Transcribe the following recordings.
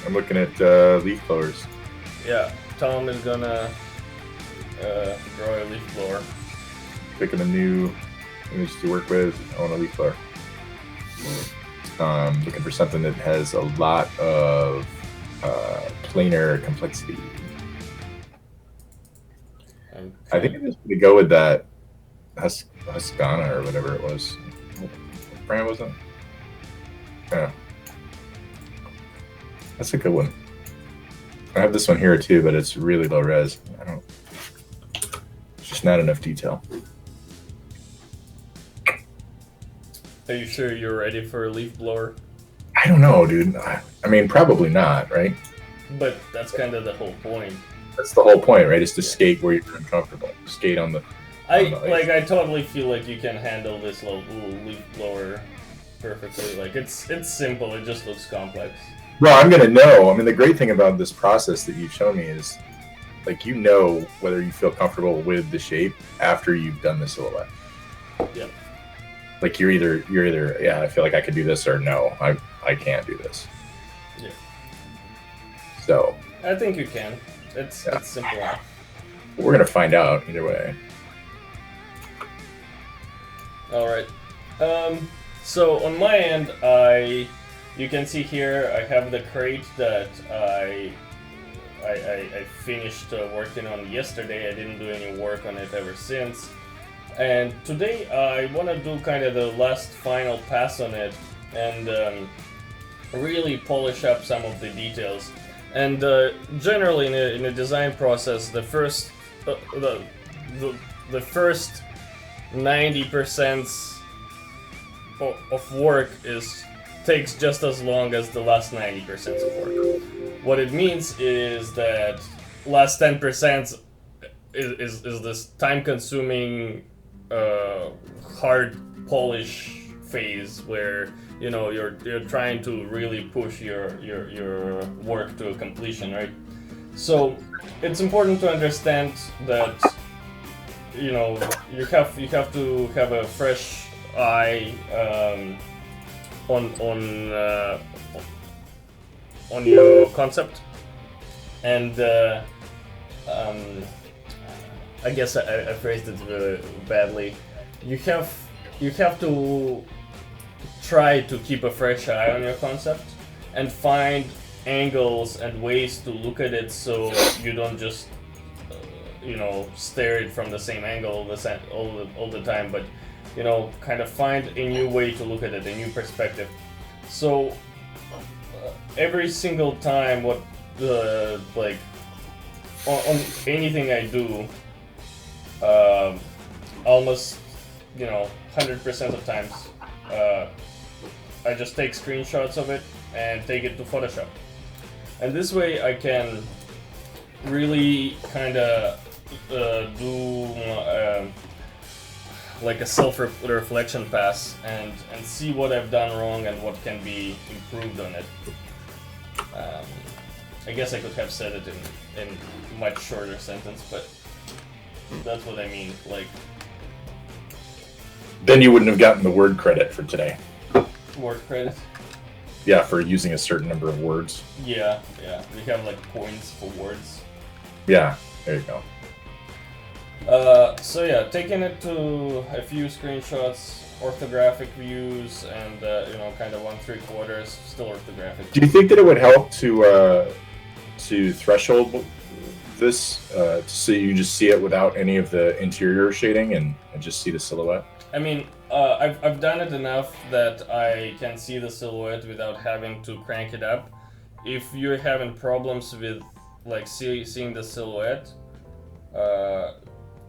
I'm looking at leaf blowers. Yeah, Tom is gonna draw a leaf blower. Picking a new image to work with. I want a leaf blower. Looking for something that has a lot of planar complexity. I think I'm just going to go with that Husqvarna or whatever it was. What brand was it? Yeah. That's a good one. I have this one here too, but it's really low res. It's just not enough detail. Are you sure you're ready for a leaf blower? I don't know, dude. I mean, probably not, right? But that's kind of the whole point. That's the whole point, right? Is to skate where you're uncomfortable. Skate on the. I totally feel like you can handle this little leaf blower perfectly. Like it's simple. It just looks complex. Well, I'm gonna know. I mean, the great thing about this process that you've shown me is, like, you know whether you feel comfortable with the shape after you've done the silhouette. Yeah. Like you're either yeah, I feel like I could do this, or no, I can't do this. Yeah. So. I think you can. It's simple enough. We're gonna find out either way. All right. So on my end, you can see here I have the crate that I finished working on yesterday. I didn't do any work on it ever since. And today I want to do kind of the last final pass on it and really polish up some of the details. And generally in a design process, the first the first 90% of work takes just as long as the last 90% of work. What it means is that last 10% is this time-consuming hard polish phase where you're trying to really push your work to completion, right? So it's important to understand that you have to have a fresh eye on your concept, and I guess I phrased it badly. You have to try to keep a fresh eye on your concept and find angles and ways to look at it so you don't just stare it from the same angle all the time, but kind of find a new way to look at it, a new perspective. So every single time on anything I do, almost 100% of times I just take screenshots of it and take it to Photoshop, and this way I can really kind of do like a self-reflection pass and see what I've done wrong and what can be improved on it. I guess I could have said it in much shorter sentence, but that's what I mean. Like, then you wouldn't have gotten the word credit for today. Word credit? Yeah, for using a certain number of words. Yeah. We have like points for words. Yeah, there you go. So yeah, taking it to a few screenshots, orthographic views, and kind of 1/3, still orthographic. Do you think that it would help to threshold this so you just see it without any of the interior shading and just see the silhouette? I mean, I've done it enough that I can see the silhouette without having to crank it up. If you're having problems with like seeing the silhouette,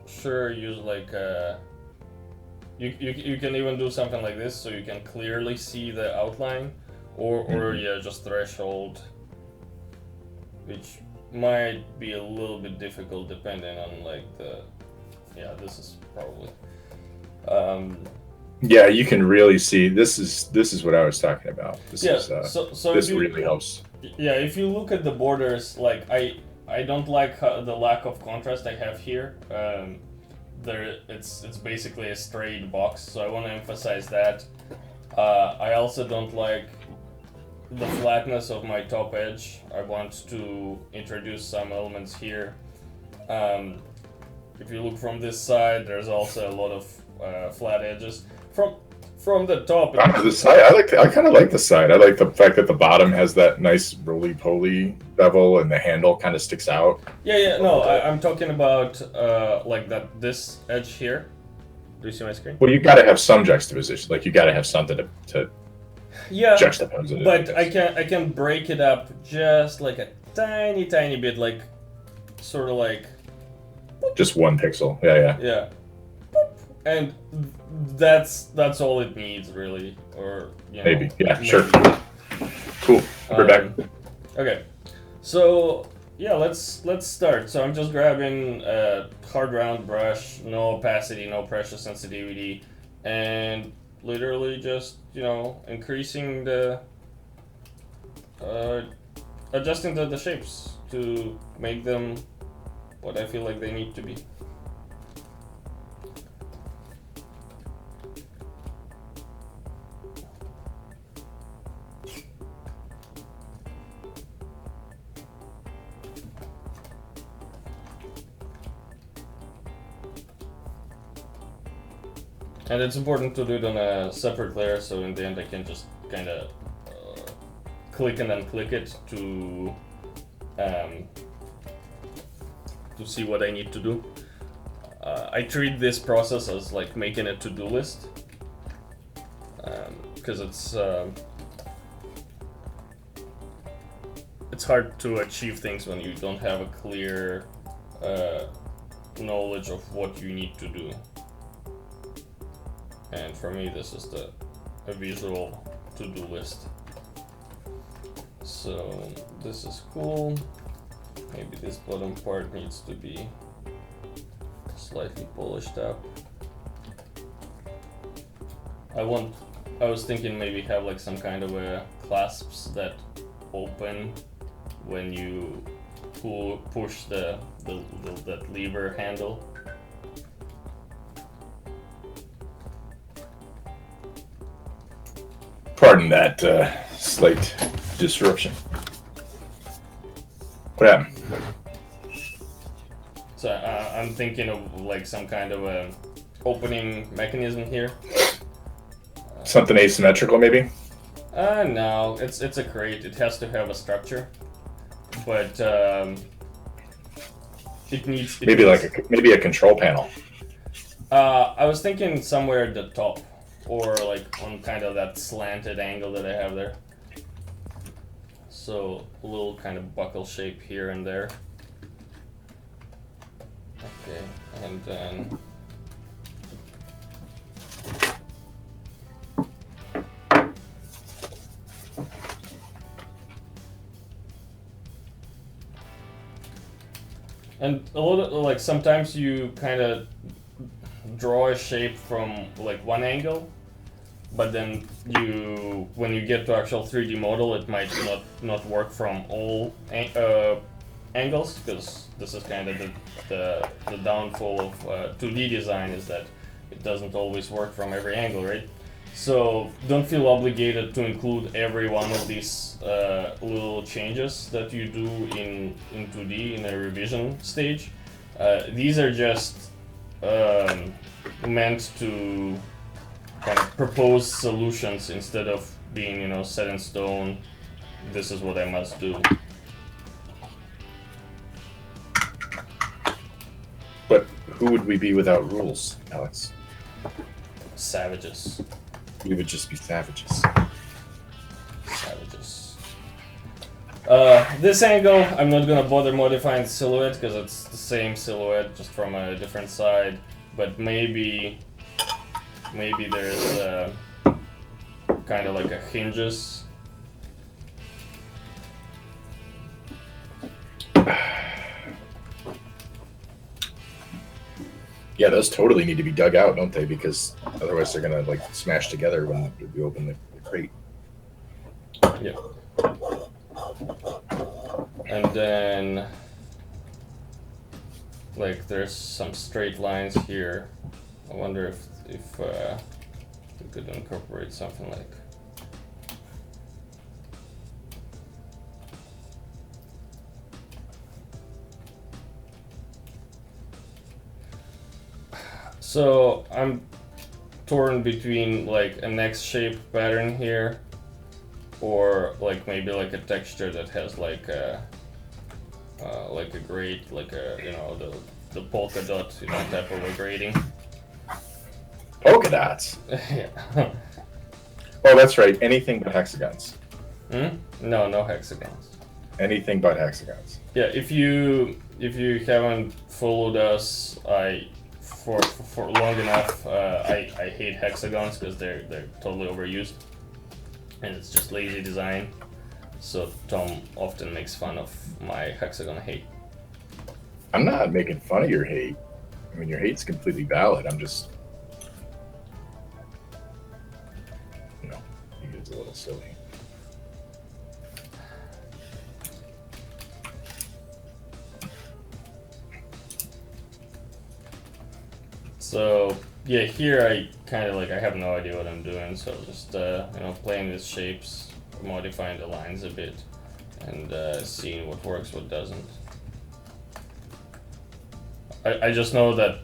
sure, use like you can even do something like this so you can clearly see the outline, or yeah, just threshold, which might be a little bit difficult depending on like this is probably yeah, you can really see this is what I was talking about. This really helps. Yeah, if you look at the borders, like I don't like the lack of contrast I have here. It's basically a straight box, so I want to emphasize that. I also don't like the flatness of my top edge, I want to introduce some elements here. If you look from this side, there's also a lot of flat edges. From the top. The side, I kind of like the side. I like the fact that the bottom has that nice roly-poly bevel, and the handle kind of sticks out. Yeah. No, I'm talking about like this edge here. Do you see my screen? Well, you got to have some juxtaposition. Like you got to have something to yeah, juxtapose it. But I can break it up just like a tiny bit, like sort of like just 1 pixel. Yeah. Yeah. And that's all it needs, really, or maybe. Yeah, sure. Cool. We're back. Okay, so yeah, let's start. So I'm just grabbing a hard round brush, no opacity, no pressure sensitivity, and literally just increasing the adjusting the shapes to make them what I feel like they need to be. And it's important to do it on a separate layer, so in the end I can just kind of click and unclick it to see what I need to do. I treat this process as like making a to-do list, because it's hard to achieve things when you don't have a clear knowledge of what you need to do. And for me, this is a visual to-do list. So this is cool. Maybe this bottom part needs to be slightly polished up. I was thinking maybe have like some kind of a clasps that open when you push that lever handle. Pardon that slight disruption. What happened? So I'm thinking of like some kind of a opening mechanism here. Something asymmetrical, maybe? No, it's a crate. It has to have a structure, but it needs. Maybe a control panel. I was thinking somewhere at the top, or like on kind of that slanted angle that I have there. So a little kind of buckle shape here and there. Okay, and then a lot of like sometimes you kind of draw a shape from like one angle, but then when you get to actual 3D model, it might not work from all angles, because this is kind of the downfall of 2D design, is that it doesn't always work from every angle, right? So don't feel obligated to include every one of these little changes that you do in 2D in a revision stage. These are just meant to kind of propose solutions instead of being, set in stone. This is what I must do. But who would we be without rules, Alex? Savages. We would just be savages. Savages. This angle, I'm not gonna bother modifying the silhouette because it's the same silhouette, just from a different side. But maybe there's kind of like a hinges. Yeah, those totally need to be dug out, don't they? Because otherwise they're gonna like smash together when we open the crate. Yeah. And then like there's some straight lines here. I wonder if we could incorporate something like So I'm torn between like an X shape pattern here, or like maybe like a texture that has like a grade, like a the polka dot type of a grading. Polka dots. Yeah. Oh, that's right. Anything but hexagons. No, no hexagons. Anything but hexagons. Yeah, if you haven't followed us, for long enough, I hate hexagons because they're totally overused, and it's just lazy design. So Tom often makes fun of my hexagon hate. I'm not making fun of your hate. I mean, your hate's completely valid. I'm just, you know, I think it's a little silly. So yeah, here I kind of I have no idea what I'm doing, so just playing with shapes, modifying the lines a bit, and seeing what works, what doesn't. I just know that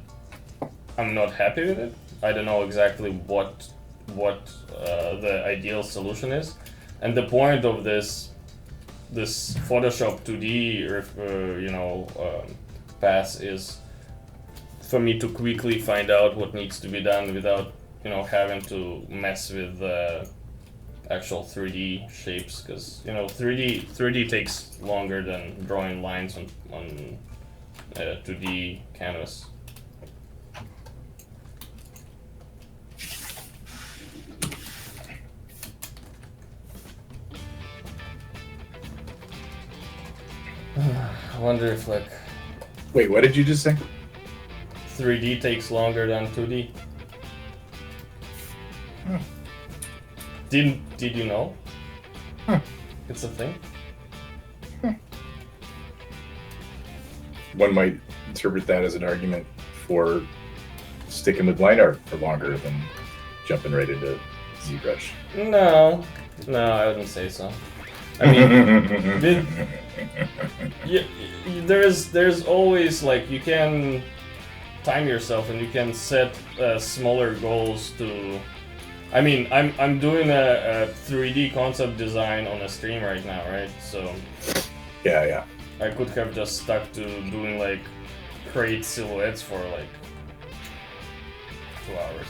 I'm not happy with it. I don't know exactly what the ideal solution is, and the point of this Photoshop 2D pass is for me to quickly find out what needs to be done without having to mess with actual 3D shapes, because 3D takes longer than drawing lines on 2D canvas. I wonder if Wait, what did you just say? 3D takes longer than 2D. Did you know? It's a thing. One might interpret that as an argument for sticking with line art for longer than jumping right into ZBrush. No, I wouldn't say so. I mean, there's always you can time yourself and you can set smaller goals to. I mean, I'm doing a 3D concept design on a stream right now, right? So yeah. I could have just stuck to doing crate silhouettes for 2 hours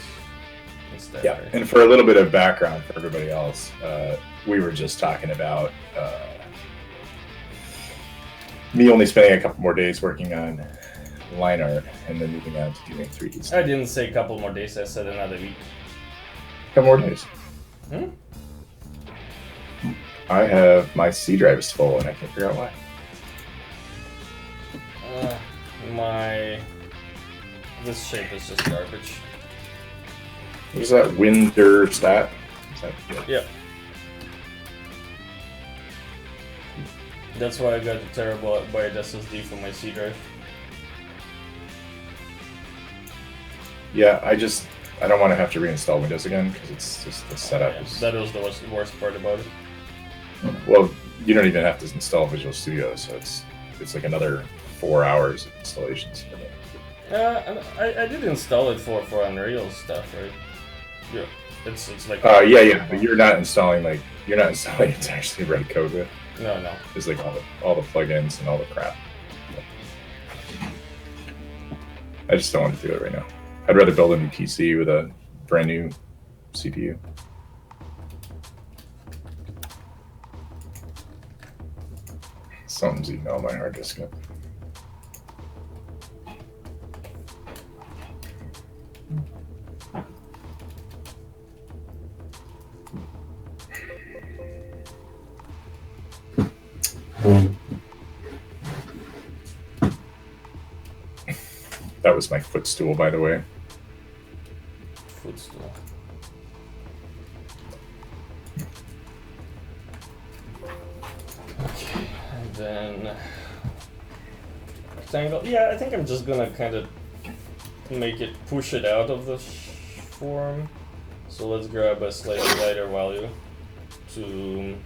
instead. Yeah, right? and for a little bit of background for everybody else, we were just talking about me only spending a couple more days working on line art and then moving on to doing 3D stuff. I didn't say a couple more days, I said another week. Couple more days. I have my C drive is full and I can't figure out why. This shape is just garbage. What is that? Winder stat? Yeah. That's why I got a terabyte SSD for my C drive. Yeah, I don't want to have to reinstall Windows again because it's just the setup. That was the worst part about it. Well, you don't even have to install Visual Studio, so it's like another 4 hours of installations for me. I did install it for Unreal stuff, right? Yeah, it's like. Yeah, but you're not installing it to actually write code with. No. It's like all the plugins and all the crap. I just don't want to do it right now. I'd rather build a new PC with a brand new CPU. Something's eating all my hard disk up. That was my footstool, by the way. Footstool. Okay, and then rectangle. Yeah, I think I'm just gonna kind of push it out of the form. So let's grab a slightly lighter value to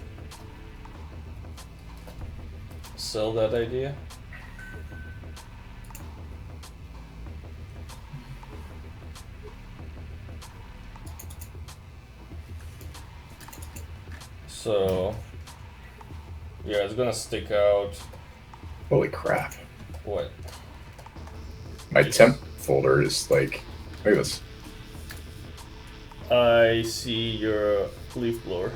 sell that idea. So yeah, it's gonna stick out. Holy crap. What? My temp folder is like, look at this. I see your leaf blower.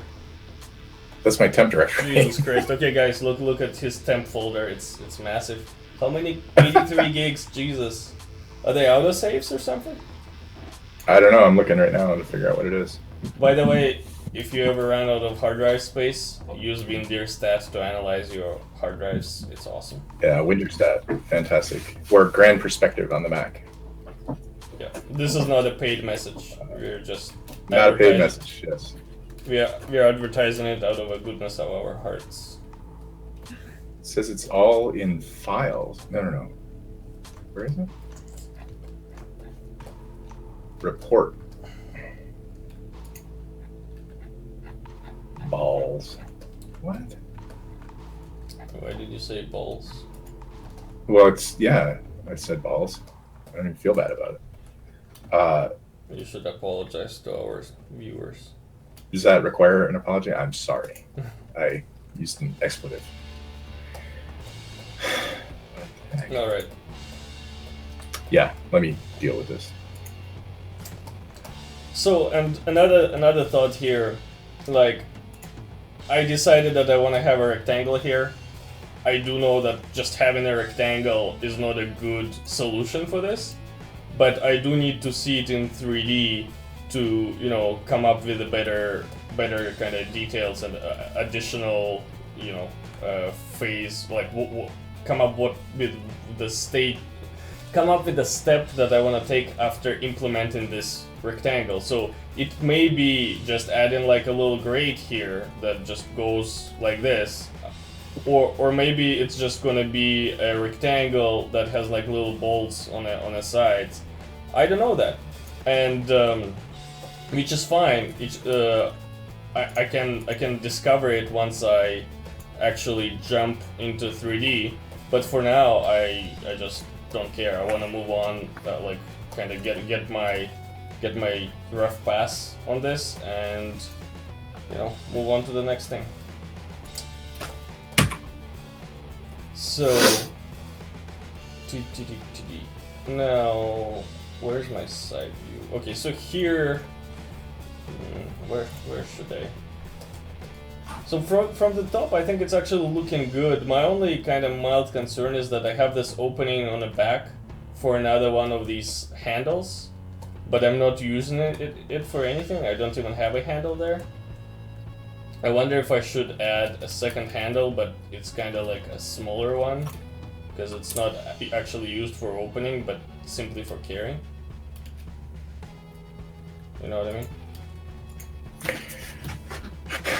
That's my temp directory. Jesus Christ. Okay, guys, look at his temp folder. It's massive. How many? 83 gigs. Jesus. Are they autosaves or something? I don't know. I'm looking right now to figure out what it is. By the way, if you ever run out of hard drive space, use WinDirStat to analyze your hard drives. It's awesome. Yeah, WinDirStat. Fantastic. Or Grand Perspective on the Mac. Yeah, this is not a paid message. We're just not a paid message. Yes. We are advertising it out of the goodness of our hearts. It says it's all in files. No. Where is it? Report. Balls. What? Why did you say balls? Well, I said balls. I don't even feel bad about it. You should apologize to our viewers. Does that require an apology? I'm sorry. I used an expletive. All right. Yeah, let me deal with this. So, and another thought here, like, I decided that I want to have a rectangle here. I do know that just having a rectangle is not a good solution for this, but I do need to see it in 3D to, come up with a better kind of details and additional, phase, like come up with the step that I want to take after implementing this rectangle. So it may be just adding like a little grate here that just goes like this, or maybe it's just gonna be a rectangle that has like little bolts on the sides. I don't know that, and which is fine. I can discover it once I actually jump into 3D. But for now, I just don't care. I want to move on, like kind of get my rough pass on this, and move on to the next thing. So now, where's my side view? Okay, so here, where should I? So from the top, I think it's actually looking good. My only kind of mild concern is that I have this opening on the back for another one of these handles, but I'm not using it for anything. I don't even have a handle there. I wonder if I should add a second handle, but it's kind of like a smaller one, because it's not actually used for opening, but simply for carrying. You know what I mean?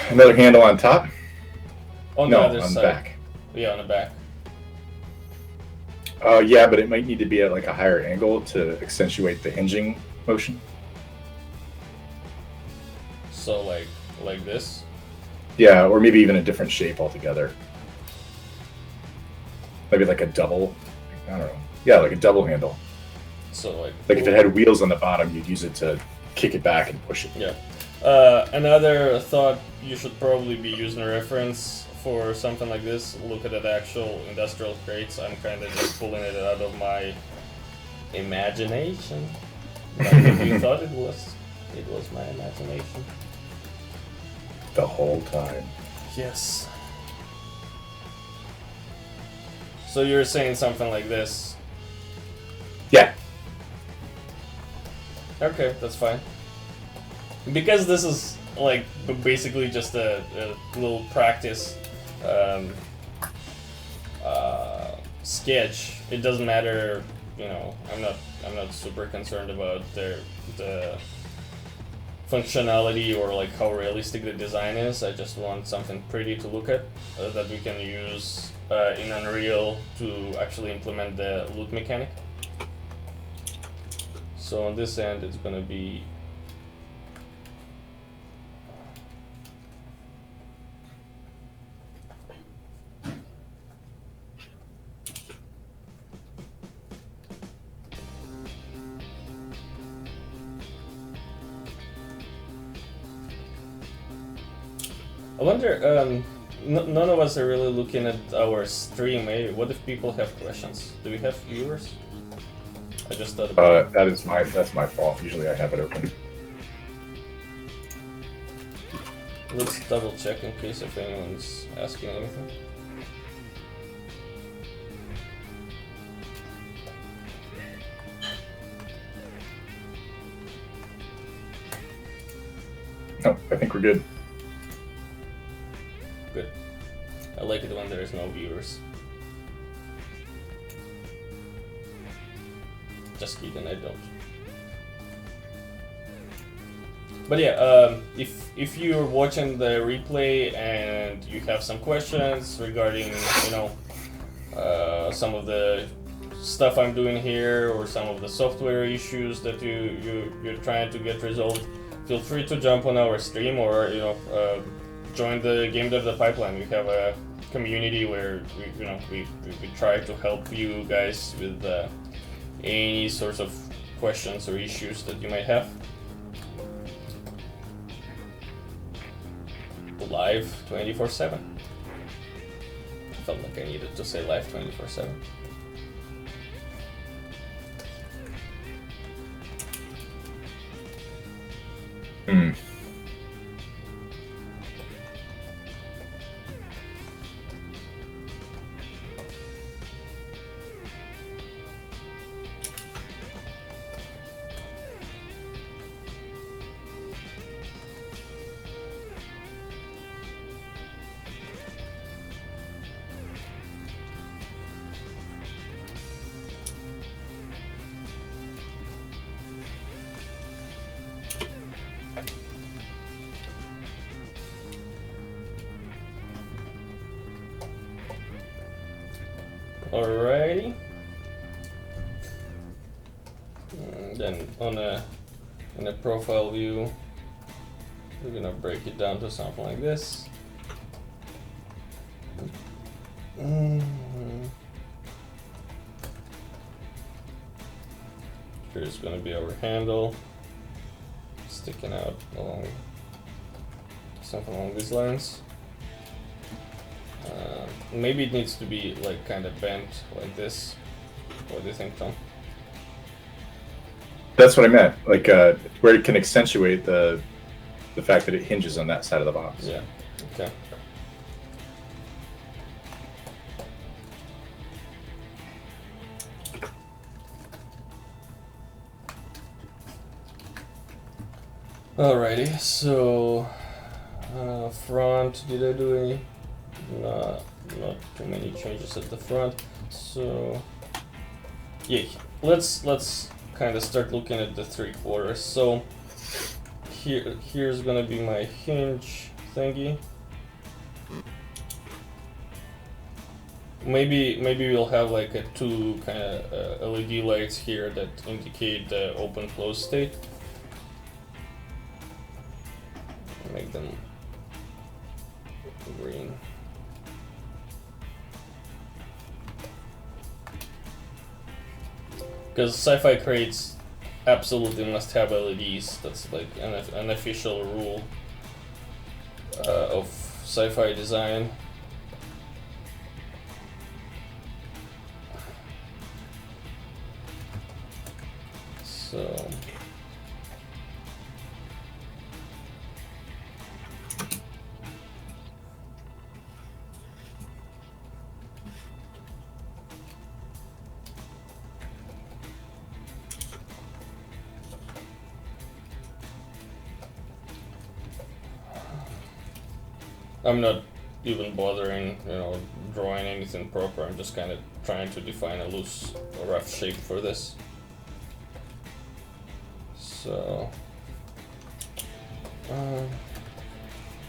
Another handle on top? On no, the other on side. The back. Yeah, on the back. Yeah, but it might need to be at like a higher angle to accentuate the hinging motion. So like this? Yeah, or maybe even a different shape altogether. Maybe like a double, I don't know. Yeah, like a double handle. So like if it had wheels on the bottom, you'd use it to kick it back and push it. Yeah. Another thought, you should probably be using a reference for something like this. Look at the actual industrial crates. I'm kind of just pulling it out of my imagination. Like if you thought it was my imagination. The whole time. Yes. So you're saying something like this? Yeah. Okay, that's fine. Because this is like basically just a little practice sketch. It doesn't matter, I'm not super concerned about the functionality or like how realistic the design is. I just want something pretty to look at that we can use in Unreal to actually implement the loot mechanic. So on this end, it's gonna be I wonder, none of us are really looking at our stream, eh? What if people have questions? Do we have viewers? I just thought about that's my fault. Usually I have it open. Let's double check in case if anyone's asking anything. No, I think we're good. Good. I like it when there's no viewers. Just kidding, I don't. But yeah, if you're watching the replay and you have some questions regarding, you know, some of the stuff I'm doing here or some of the software issues that you're trying to get resolved, feel free to jump on our stream or, you know, join the GameDev the Pipeline. We have a community where we try to help you guys with any sorts of questions or issues that you might have. Live 24/7. I felt like I needed to say live 24/7. Hmm. Alrighty. And then in a profile view, we're gonna break it down to something like this. Here's gonna be our handle, sticking out along something along these lines. Maybe it needs to be like kind of bent like this. What do you think, Tom? That's what I meant. Like where it can accentuate the fact that it hinges on that side of the box. Yeah. Okay. Alrighty. So front. Did I do any? Not too many changes at the front. So yeah, let's kind of start looking at the 3/4. So here's gonna be my hinge thingy. Maybe we'll have like a two kind of LED lights here that indicate the open close state. Make them green. Because Sci-Fi crates absolutely must have LEDs. That's like an official rule of Sci-Fi design. So I'm not even bothering, drawing anything proper. I'm just kind of trying to define a loose, rough shape for this. So,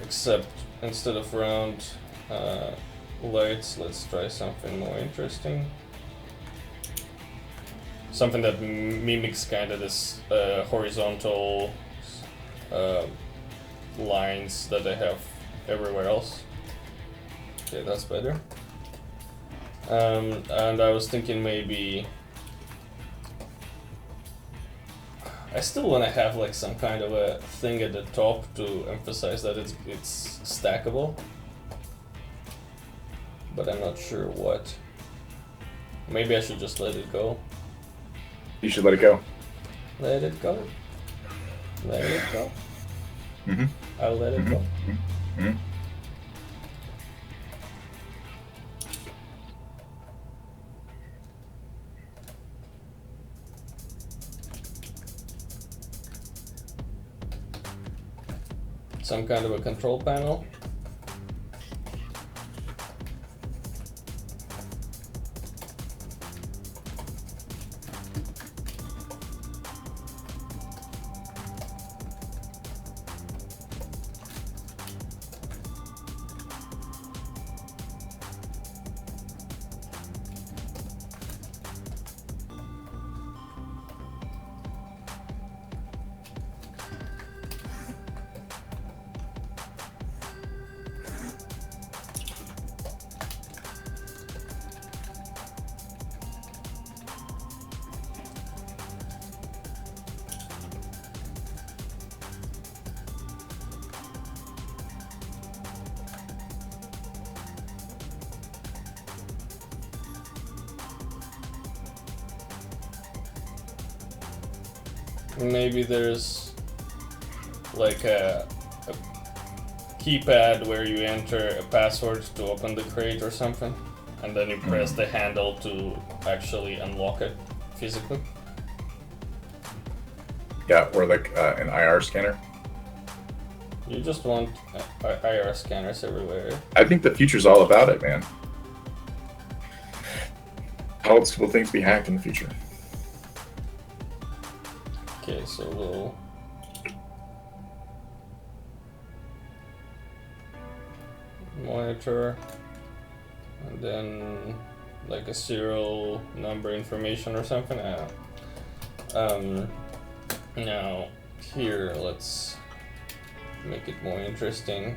except instead of round lights, let's try something more interesting. Something that mimics kind of this horizontal lines that I have everywhere else. Okay, that's better. And I was thinking maybe I still want to have like some kind of a thing at the top to emphasize that it's stackable, but I'm not sure what. Maybe I should just let it go. You should let it go. Let it go. Let it go. Mm-hmm. I'll let it go. Mm-hmm. Some kind of a control panel. Maybe there's like a keypad where you enter a password to open the crate or something, and then you press the handle to actually unlock it physically. Yeah, or like an IR scanner. You just want IR scanners everywhere. I think the future's all about it, man. How else will things be hacked in the future? Okay, so we'll monitor, and then like a serial number information or something. Now here, let's make it more interesting.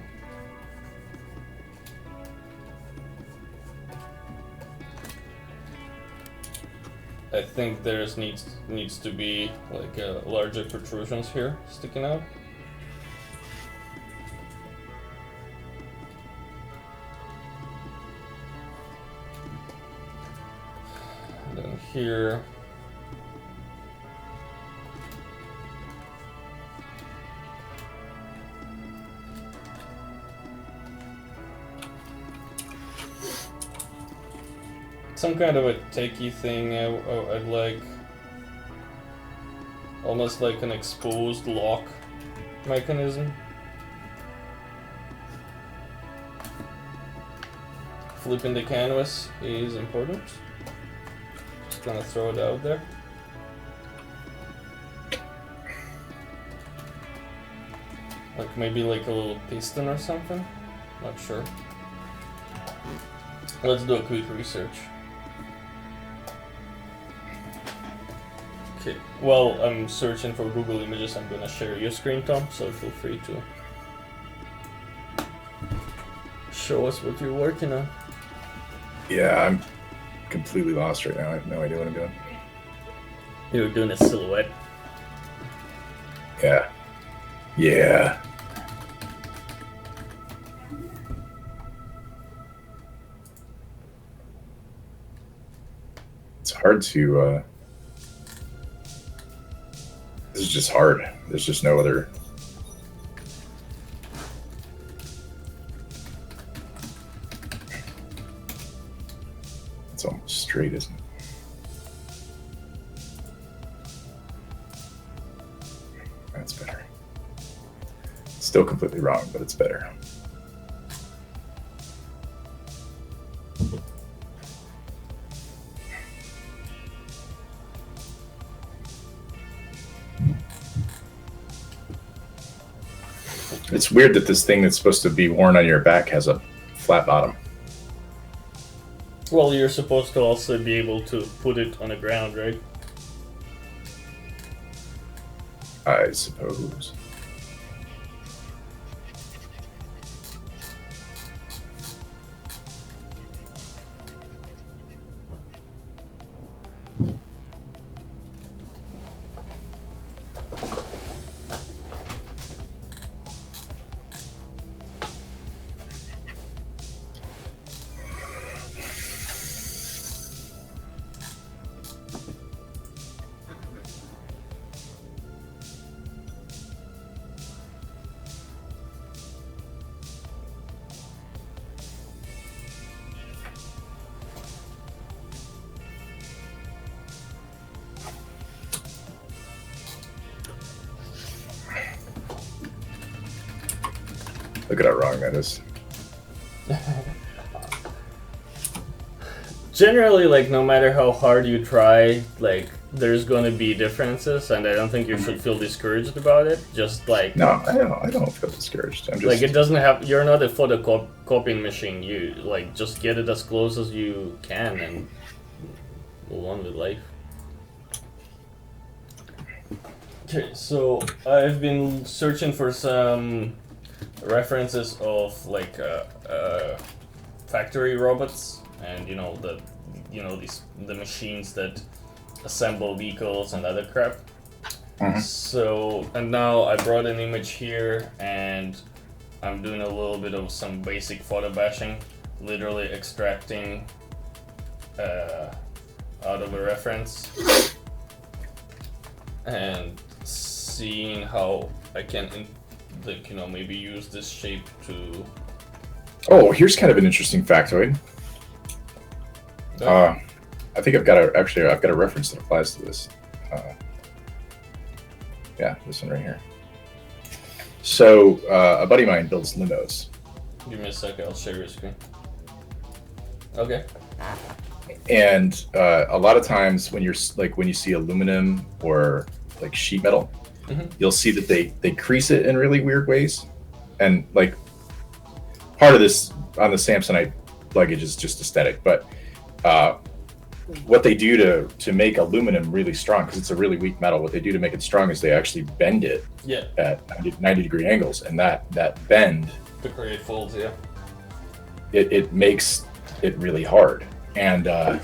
I think there's needs to be like larger protrusions here sticking out. And then here. Some kind of a techie thing I'd like. Almost like an exposed lock mechanism. Flipping the canvas is important. Just gonna throw it out there. Like maybe like a little piston or something? Not sure. Let's do a quick research. Okay, while I'm searching for Google Images, I'm gonna share your screen, Tom, so feel free to show us what you're working on. Yeah, I'm completely lost right now. I have no idea what I'm doing. You're doing a silhouette. Yeah. Yeah. It's hard to, this is just hard. There's just no other. It's almost straight, isn't it? That's better. Still completely wrong, but it's better. It's weird that this thing that's supposed to be worn on your back has a flat bottom. Well, you're supposed to also be able to put it on the ground, right? I suppose. Look at how wrong that is. Generally, like, no matter how hard you try, like, there's going to be differences, and I don't think you should feel discouraged about it. Just like No, I don't feel discouraged. I'm just like, it doesn't have. You're not a photocopying machine. You like just get it as close as you can and move on with life. Okay, so I've been searching for some references of like factory robots, and the machines that assemble vehicles and other crap. So, and now I brought an image here, and I'm doing a little bit of some basic photo bashing, literally extracting out of a reference and seeing how I can maybe use this shape to... Oh, here's kind of an interesting factoid. I think I've got a reference that applies to this. Yeah, this one right here. So a buddy of mine builds limos. Give me a second, I'll share your screen. Okay. And a lot of times when you see aluminum or like sheet metal, you'll see that they crease it in really weird ways. And like part of this on the Samsonite luggage is just aesthetic, but what they do to make aluminum really strong, because it's a really weak metal, what they do to make it strong is they actually bend it at 90 degree angles, and that bend to create folds, it makes it really hard. And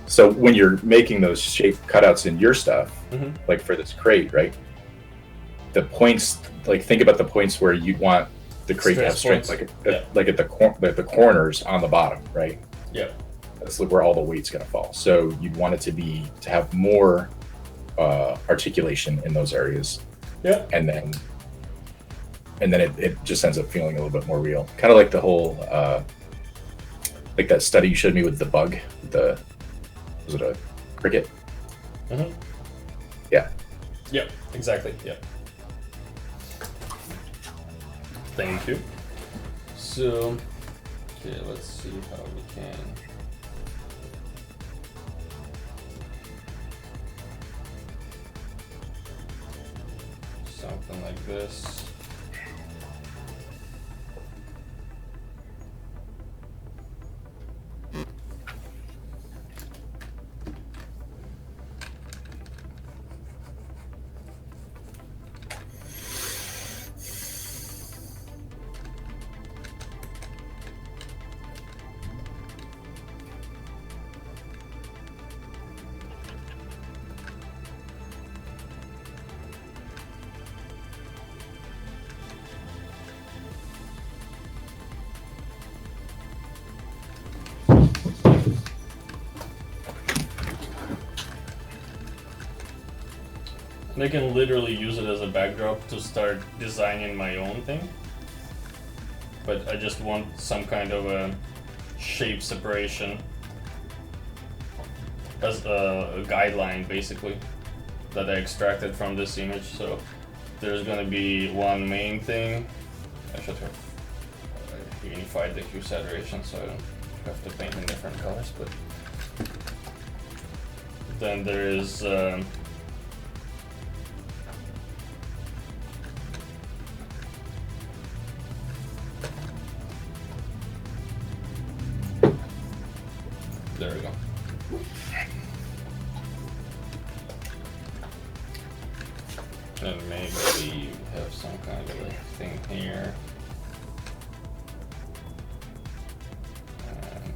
so when you're making those shape cutouts in your stuff, like for this crate, right, the points, like think about the points where you'd want the crate to have strength, like at the corners on the bottom, right? Yeah. That's where all the weight's going to fall. So you'd want it to have more articulation in those areas. Yeah. And then it just ends up feeling a little bit more real. Kind of like the whole, like that study you showed me with the bug. Was it a cricket? Yeah. Yep. Exactly. Yep. Thank you. So, okay, let's see how we can. Something like this. I can literally use it as a backdrop to start designing my own thing. But I just want some kind of a shape separation as a guideline, basically, that I extracted from this image. So there's gonna be one main thing. I should have unified the hue saturation so I don't have to paint in different colors. But then there is there we go. And maybe we have some kind of a thing here. And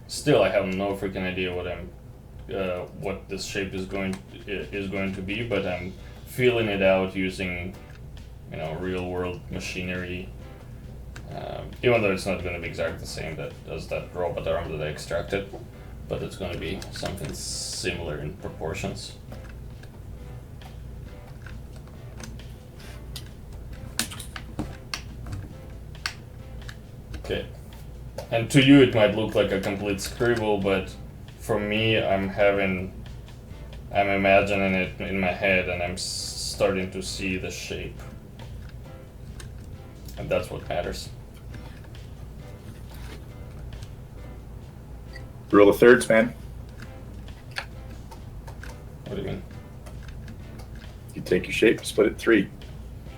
still, I have no freaking idea what this shape is going to be, but I'm feeling it out using, real world machinery. Even though it's not going to be exactly the same as that robot arm that I extracted, but it's going to be something similar in proportions. Okay. And to you it might look like a complete scribble, but for me I'm imagining it in my head and I'm starting to see the shape. And that's what matters. Rule of thirds, man. What do you mean? You take your shape, split it 3.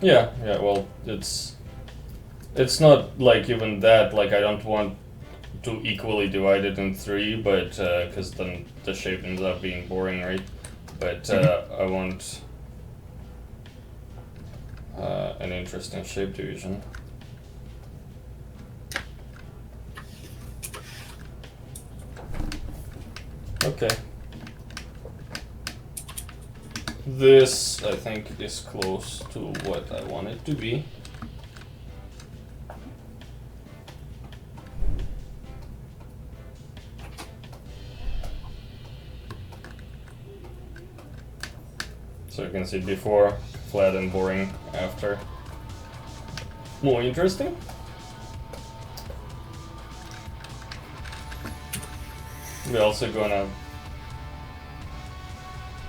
Yeah, well, it's not like even that, like I don't want to equally divide it in 3, but, because then the shape ends up being boring, right? But, I want an interesting shape division. Okay. This, I think, is close to what I want it to be. So you can see before, flat and boring, after. More interesting. We're also gonna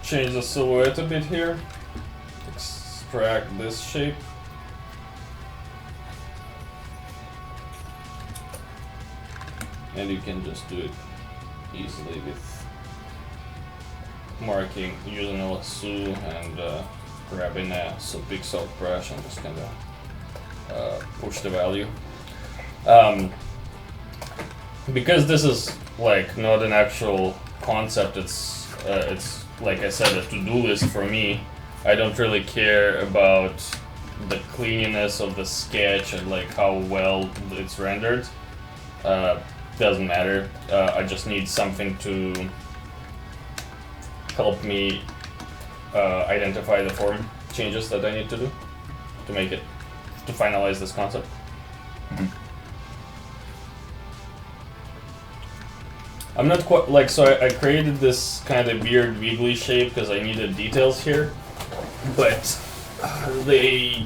change the silhouette a bit here. Extract this shape. And you can just do it easily with marking, using a lasso and grabbing a big salt brush and just kind of push the value. Because this is like not an actual concept, it's like I said, a to-do list for me. I don't really care about the cleanliness of the sketch and like how well it's rendered. Doesn't matter. I just need something to help me identify the form changes that I need to do to make it, to finalize this concept. I'm not quite like, so I created this kind of weird wiggly shape because I needed details here, but they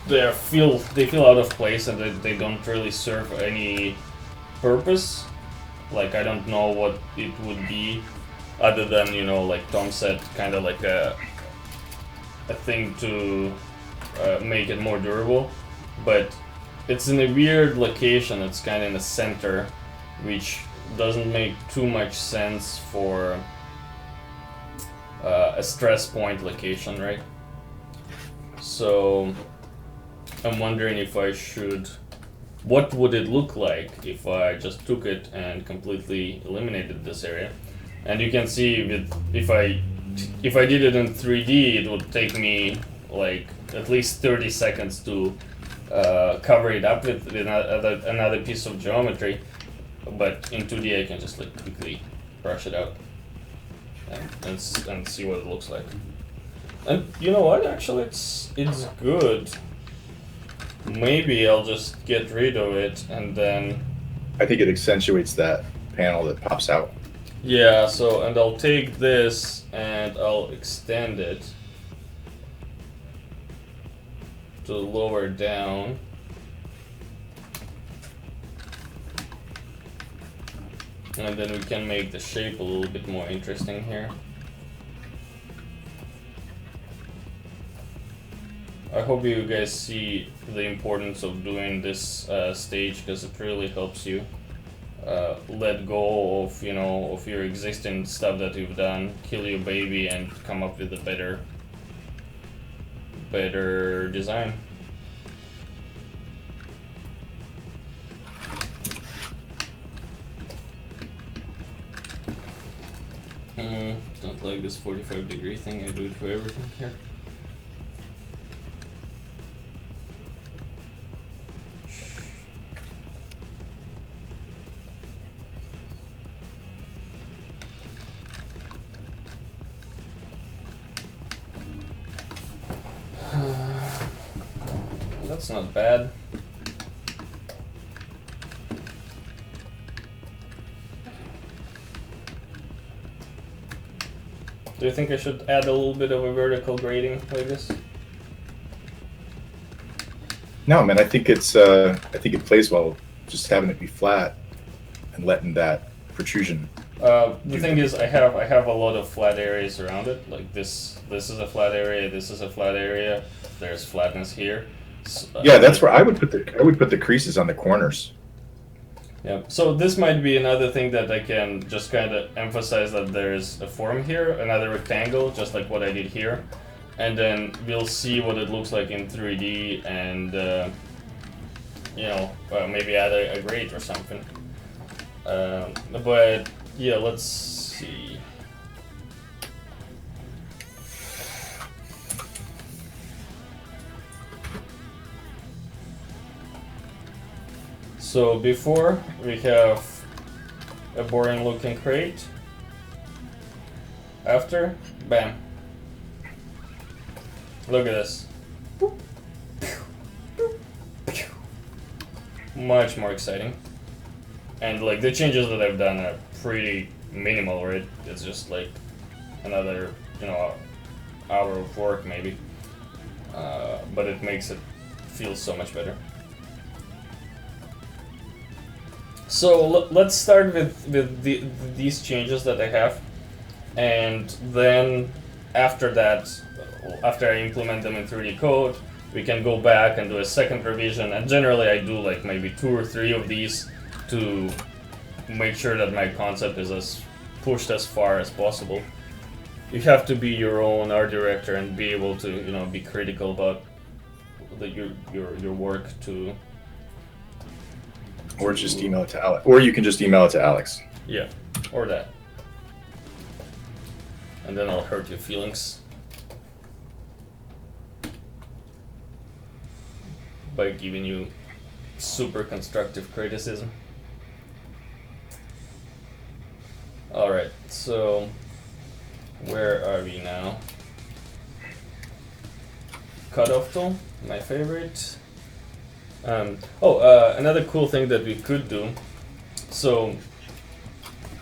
feel out of place and they don't really serve any purpose. Like I don't know what it would be, other than, you know, like Tom said, kind of like a thing to make it more durable. But it's in a weird location. It's kind of in the center, which doesn't make too much sense for a stress point location, right? So I'm wondering if I should, what would it look like if I just took it and completely eliminated this area? And you can see with, if I did it in 3D, it would take me like at least 30 seconds to cover it up with another piece of geometry. But in 2D I can just like quickly brush it out and see what it looks like. And you know what, actually it's good. Maybe I'll just get rid of it and then... I think it accentuates that panel that pops out. Yeah, so, and I'll take this and I'll extend it to lower down. And then we can make the shape a little bit more interesting here. I hope you guys see the importance of doing this stage, because it really helps you let go of, you know, of your existing stuff that you've done, kill your baby, and come up with a better design. Don't like this 45-degree thing. I do it for everything here. That's not bad. Do you think I should add a little bit of a vertical grading like this? No, man. I think it plays well just having it be flat and letting that protrusion. The thing is, I have a lot of flat areas around it. Like this is a flat area. This is a flat area. There's flatness here. So, yeah, that's where I would put the creases on the corners. Yeah. So this might be another thing that I can just kind of emphasize, that there's a form here, another rectangle, just like what I did here, and then we'll see what it looks like in 3D, and you know, maybe add a grate or something. But yeah, let's see. So before, we have a boring looking crate. After, bam. Look at this. Much more exciting. And like the changes that I've done are pretty minimal, right? It's just like another, you know, hour of work maybe. But it makes it feel so much better. So let's start with these changes that I have, and then after that, after I implement them in 3D code, we can go back and do a second revision. And generally I do like maybe 2 or 3 of these to make sure that my concept is as pushed as far as possible. You have to be your own art director and be able to, you know, be critical about your work to. Or just email it to Alex. Or you can just email it to Alex. Yeah, or that. And then I'll hurt your feelings by giving you super constructive criticism. Alright, so where are we now? Cutoff tool, my favorite. Another cool thing that we could do. So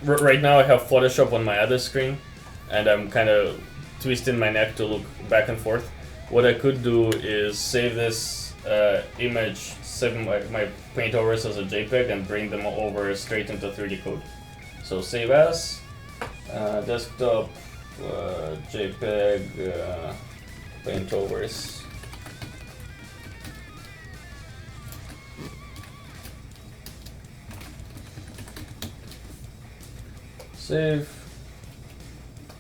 right now I have Photoshop on my other screen, and I'm kind of twisting my neck to look back and forth. What I could do is save this image, save my paint overs as a JPEG, and bring them over straight into 3D code. So save as, desktop, JPEG, paint overs. Save.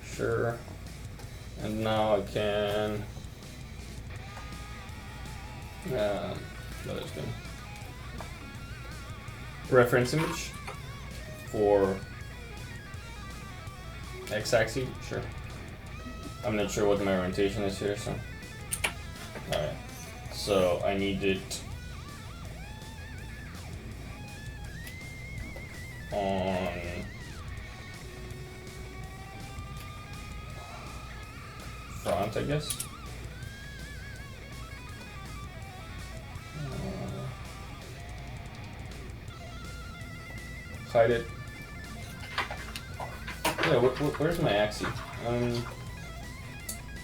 Sure. And now I can. What is good? Reference image for x-axis. Sure. I'm not sure what my orientation is here, so. Alright. So I need it on front, I guess. Hide it. Yeah, where's my axis?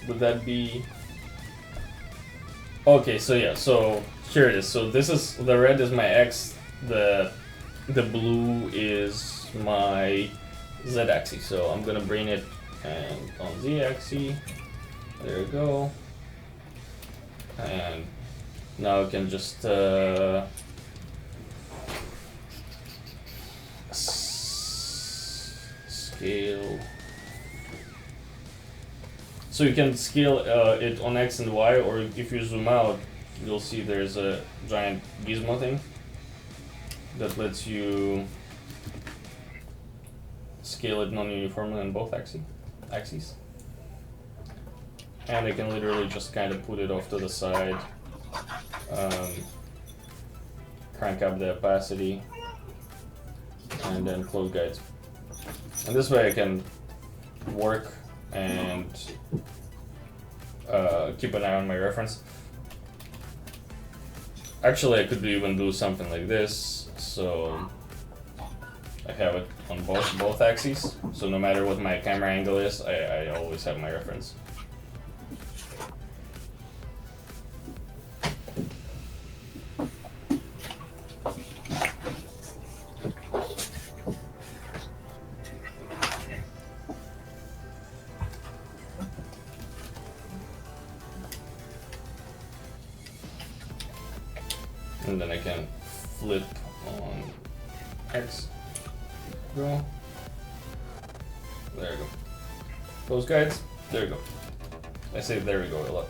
Would that be? Okay, so yeah, so here it is. So this is, the red is my X, the blue is my Z axis. So I'm gonna bring it and on Z axis. There we go. And now I can just scale. So you can scale it on X and Y, or if you zoom out, you'll see there's a giant gizmo thing that lets you scale it non-uniformly on both axes. And I can literally just kind of put it off to the side, crank up the opacity, and then close guides. And this way I can work and keep an eye on my reference. Actually, I could even do something like this, so I have it on both axes, so no matter what my camera angle is, I always have my reference. And then I can flip on X. Go. There we go. Those guides. There we go. I say there we go a lot.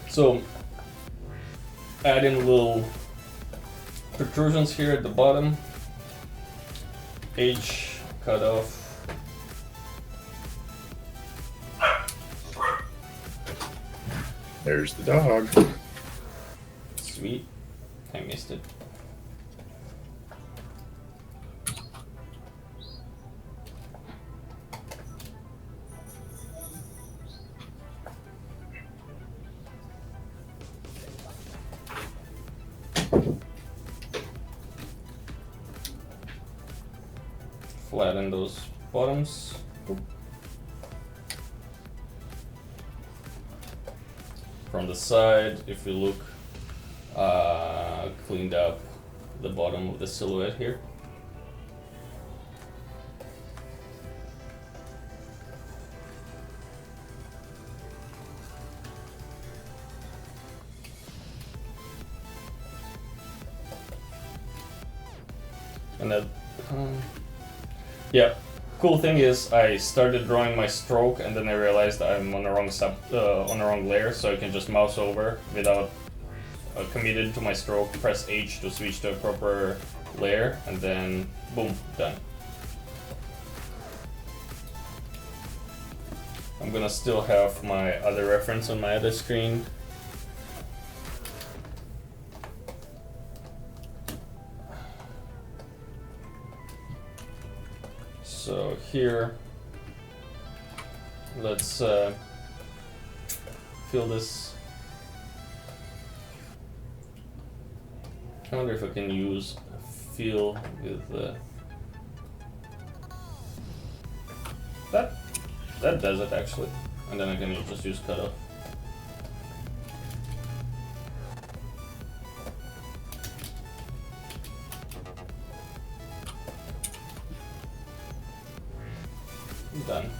So add in little protrusions here at the bottom. H cut off. There's the dog. Sweet. I missed it. Flatten those bottoms. From the side, if you look, cleaned up the bottom of the silhouette here. And that, yeah. Cool thing is, I started drawing my stroke, and then I realized I'm on the wrong layer, so I can just mouse over without committed to my stroke. Press H to switch to a proper layer, and then boom, done. I'm gonna still have my other reference on my other screen. So here, let's fill this. I wonder if I can use fill with that does it actually, and then I can just use cutoff. Done.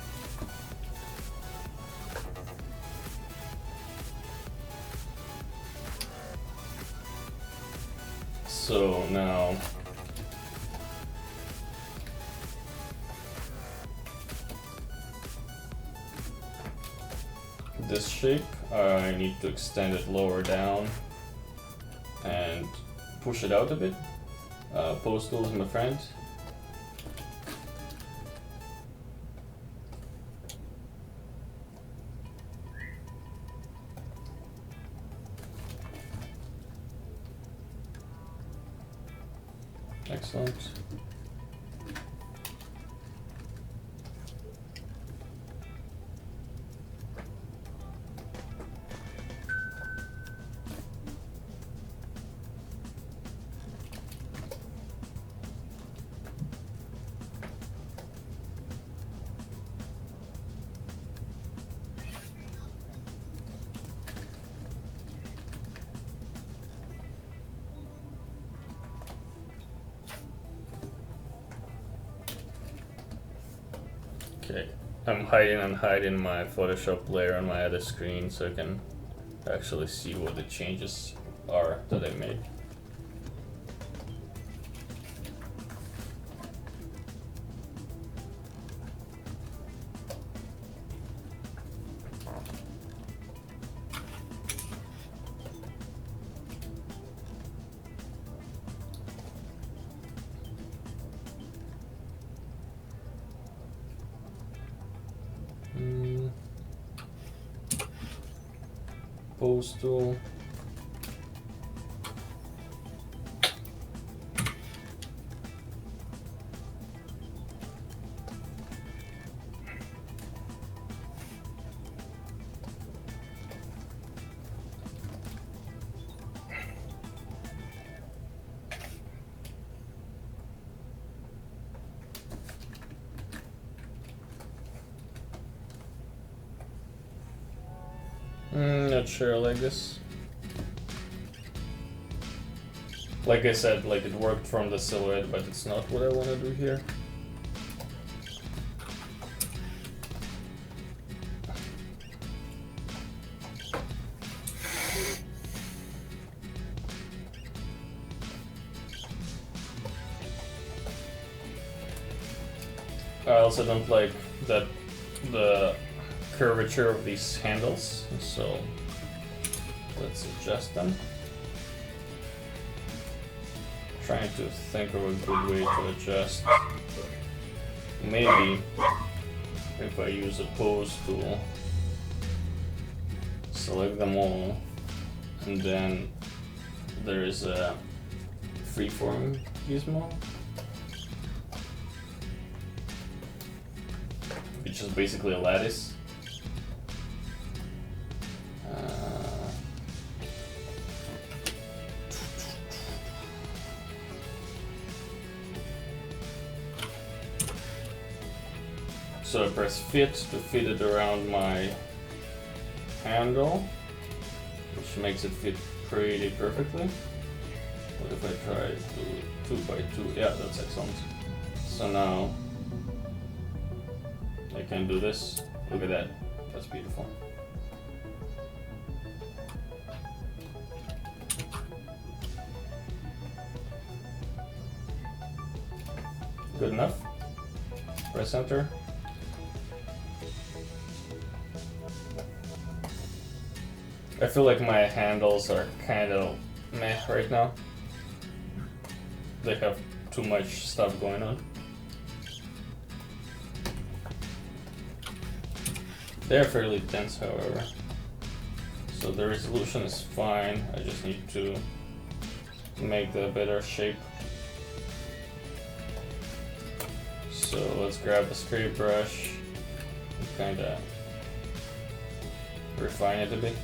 So now this shape, I need to extend it lower down and push it out a bit. Pose tool is my friend. Excellent. Okay, I'm hiding my Photoshop layer on my other screen so I can actually see what the changes are that I made. Pose tool. Not sure, like this. Like I said, like it worked from the silhouette, but it's not what I want to do here. I also don't like that the curvature of these handles, so let's adjust them. Trying to think of a good way to adjust. Maybe if I use a pose tool, select them all, and then there is a freeform gizmo, which is basically a lattice. So I press fit to fit it around my handle, which makes it fit pretty perfectly. What if I try to 2x2? Yeah, that's excellent. So now I can do this. Look at that. That's beautiful. Good enough. Press enter. I feel like my handles are kind of meh right now. They have too much stuff going on. They're fairly dense, however. So the resolution is fine. I just need to make the better shape. So let's grab a straight brush and kind of refine it a bit.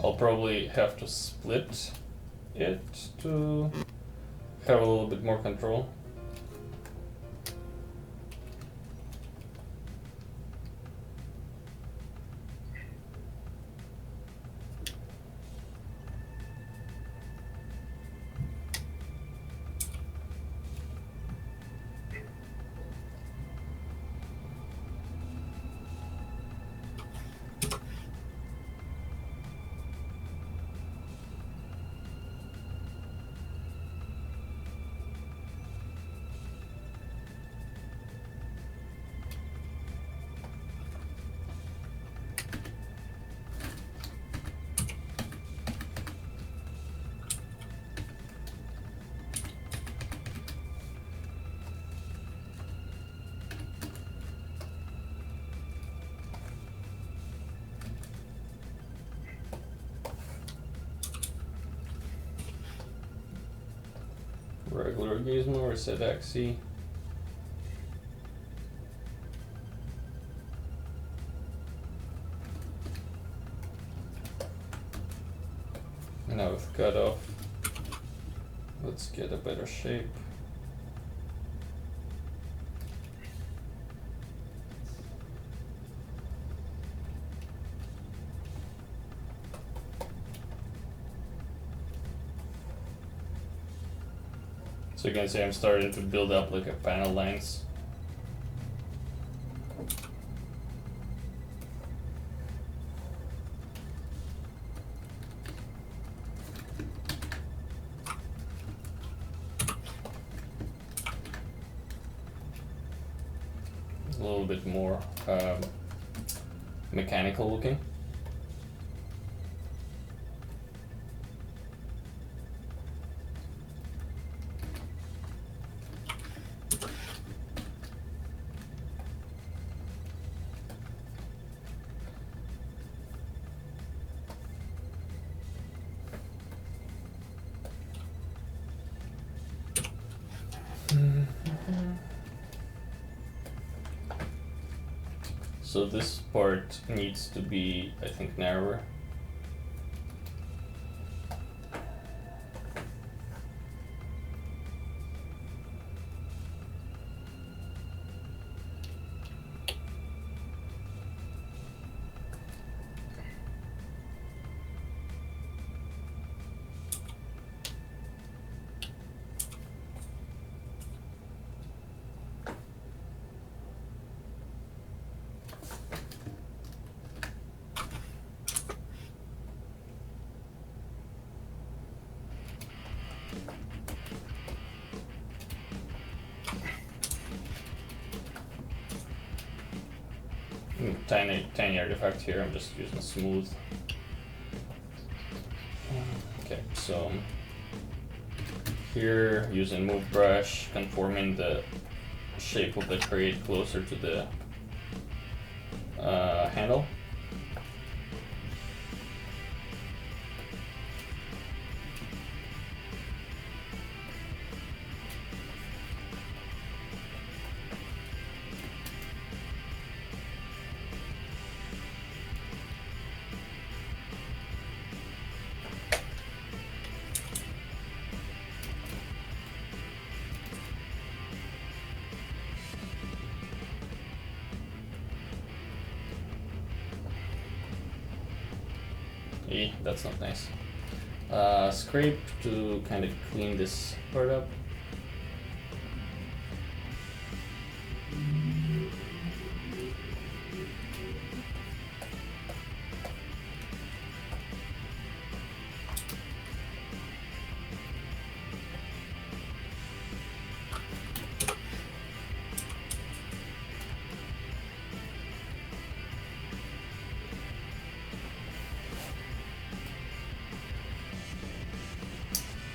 I'll probably have to split it to have a little bit more control. Regular gizmo or set axis. Now with cutoff, let's get a better shape. So you can see I'm starting to build up like a panel lines. A little bit more mechanical looking. So this part needs to be, I think, narrower. tiny artifact here. I'm just using smooth. Okay, so here using move brush, conforming the shape of the crate closer to the handle. That's not nice. Scrape to kind of clean this part up.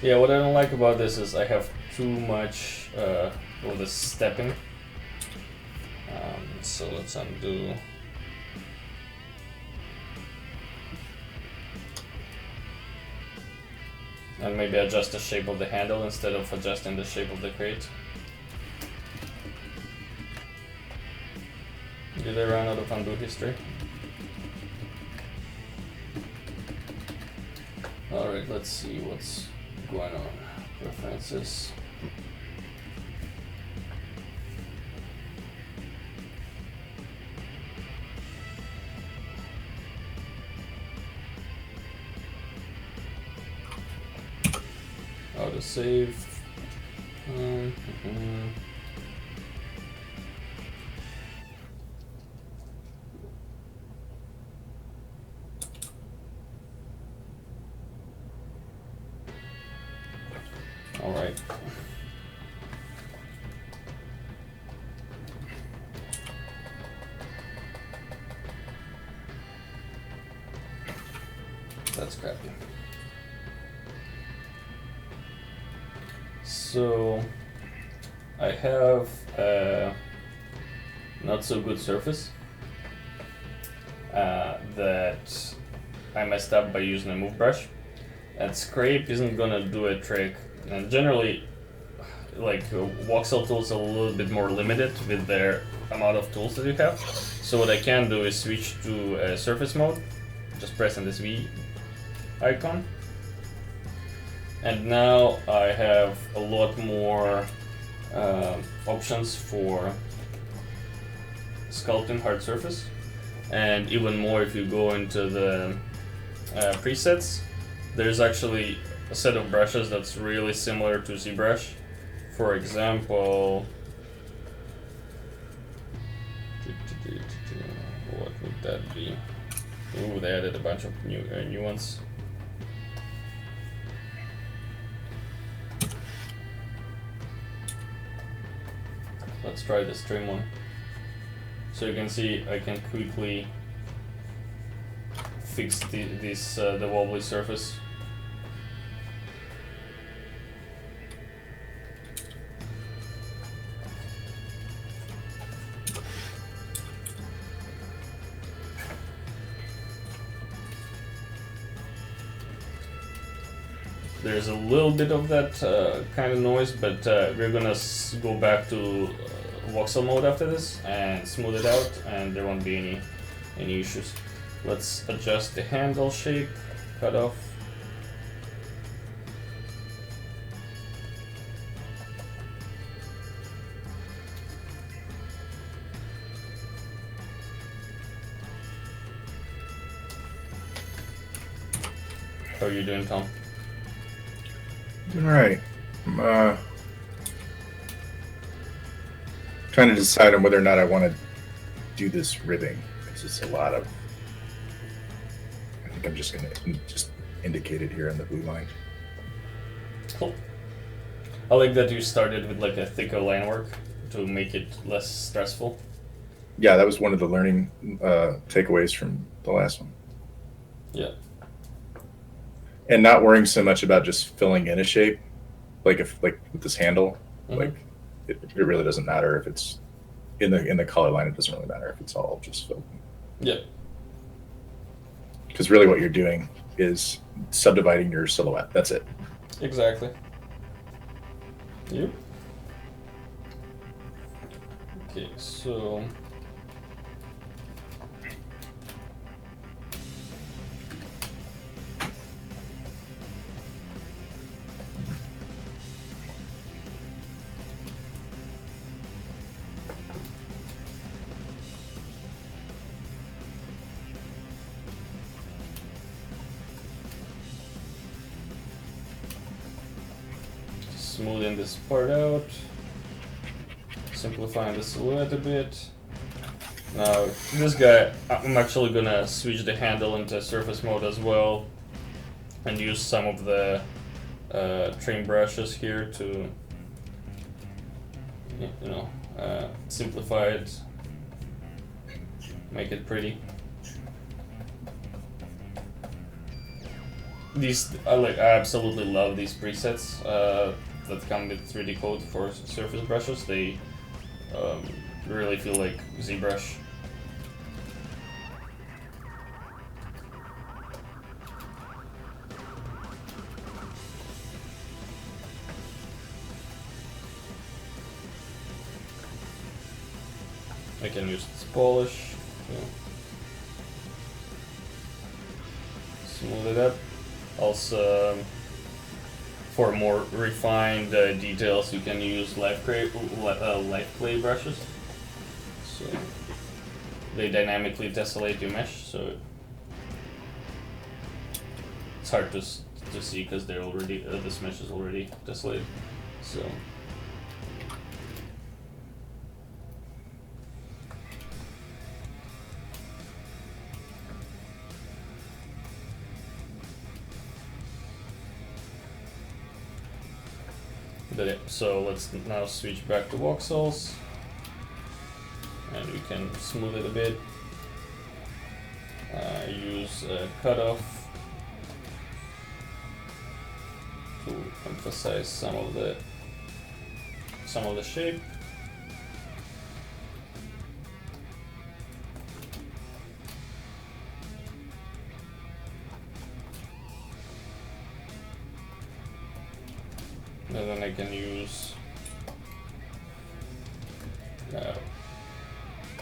Yeah, what I don't like about this is I have too much of the stepping. So let's undo. And maybe adjust the shape of the handle instead of adjusting the shape of the crate. Did I run out of undo history? Alright, let's see what's going on. Preferences. Auto save. All right. That's crappy. So I have a not so good surface that I messed up by using a move brush, and scrape isn't gonna do a trick. And generally, like voxel tools are a little bit more limited with their amount of tools that you have. So what I can do is switch to surface mode, just pressing this V icon. And now I have a lot more options for sculpting hard surface, and even more if you go into the presets. There's actually a set of brushes that's really similar to ZBrush. For example, what would that be? Ooh, they added a bunch of new ones. Let's try the stream one. So you can see I can quickly fix the wobbly surface. There's a little bit of that kind of noise, but we're gonna go back to voxel mode after this and smooth it out, and there won't be any issues. Let's adjust the handle shape, cut off. How are you doing, Tom? All right. I'm trying to decide on whether or not I want to do this ribbing. Because it's a lot of. I think I'm just going to just indicate it here on the blue line. Cool. I like that you started with like a thicker line work to make it less stressful. yeah, that was one of the learning takeaways from the last one. Yeah. And not worrying so much about just filling in a shape, like if like with this handle, like it really doesn't matter if it's in the color line. It doesn't really matter if it's all just filled in. Yeah. Because really, what you're doing is subdividing your silhouette. That's it. Exactly. Yep. Okay, so smoothing this part out, simplifying the silhouette a bit. Now, this guy, I'm actually gonna switch the handle into surface mode as well, and use some of the trim brushes here to, simplify it, make it pretty. These, I absolutely love these presets that come with 3D code for surface brushes. They really feel like ZBrush. I can use this polish, smooth it up. Also, for more refined details, you can use light clay brushes. So they dynamically tessellate your mesh, so it's hard to see because they're already this mesh is already tessellated. So. So let's now switch back to voxels, and we can smooth it a bit. Use a cutoff to emphasize some of the shape. And then I can use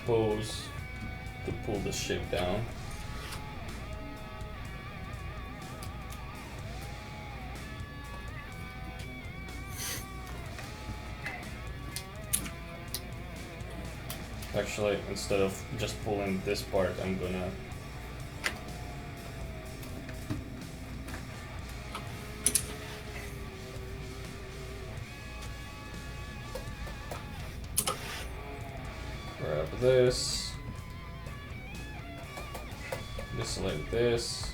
pose to pull the shape down. Actually, instead of just pulling this part, I'm gonna grab this, deselect this.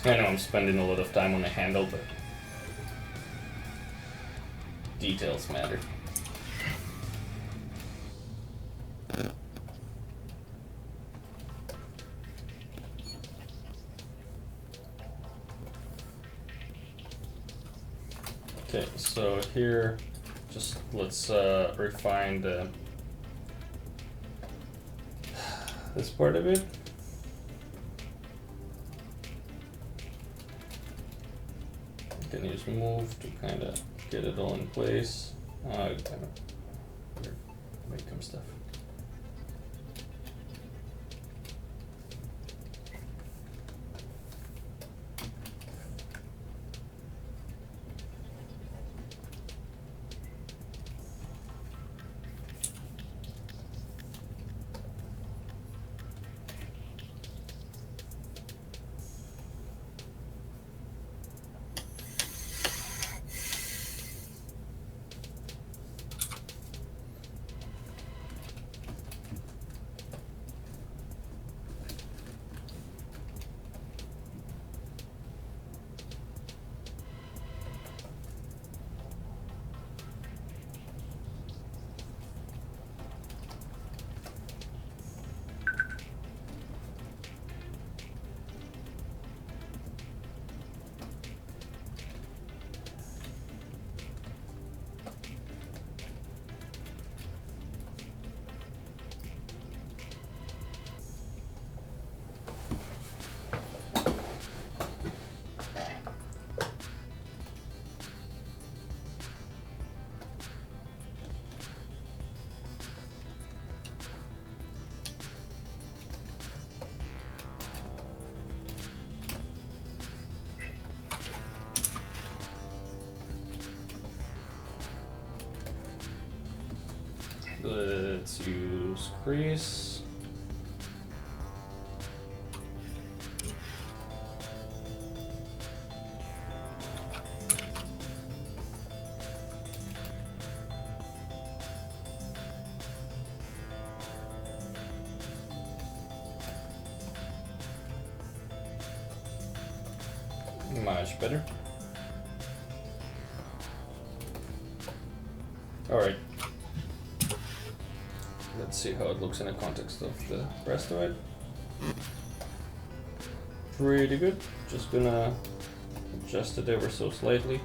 I know I'm spending a lot of time on the handle, but details matter. Okay, so here, just let's refine this part of it. You can use move to kind of get it all in place. Kind of make stuff. Let's use crease. Much better. Alright. Let's see how it looks in the context of the rest of it. Pretty good. Just gonna adjust it ever so slightly.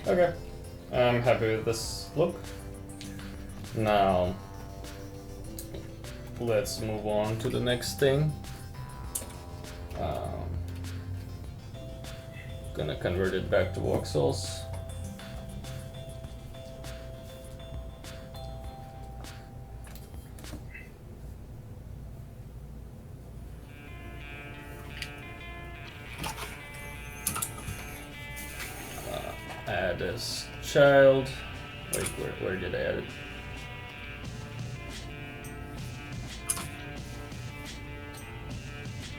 Okay, I'm happy with this look. Now, let's move on to the next thing. Gonna convert it back to voxels. Add as child. Wait, where did I add it?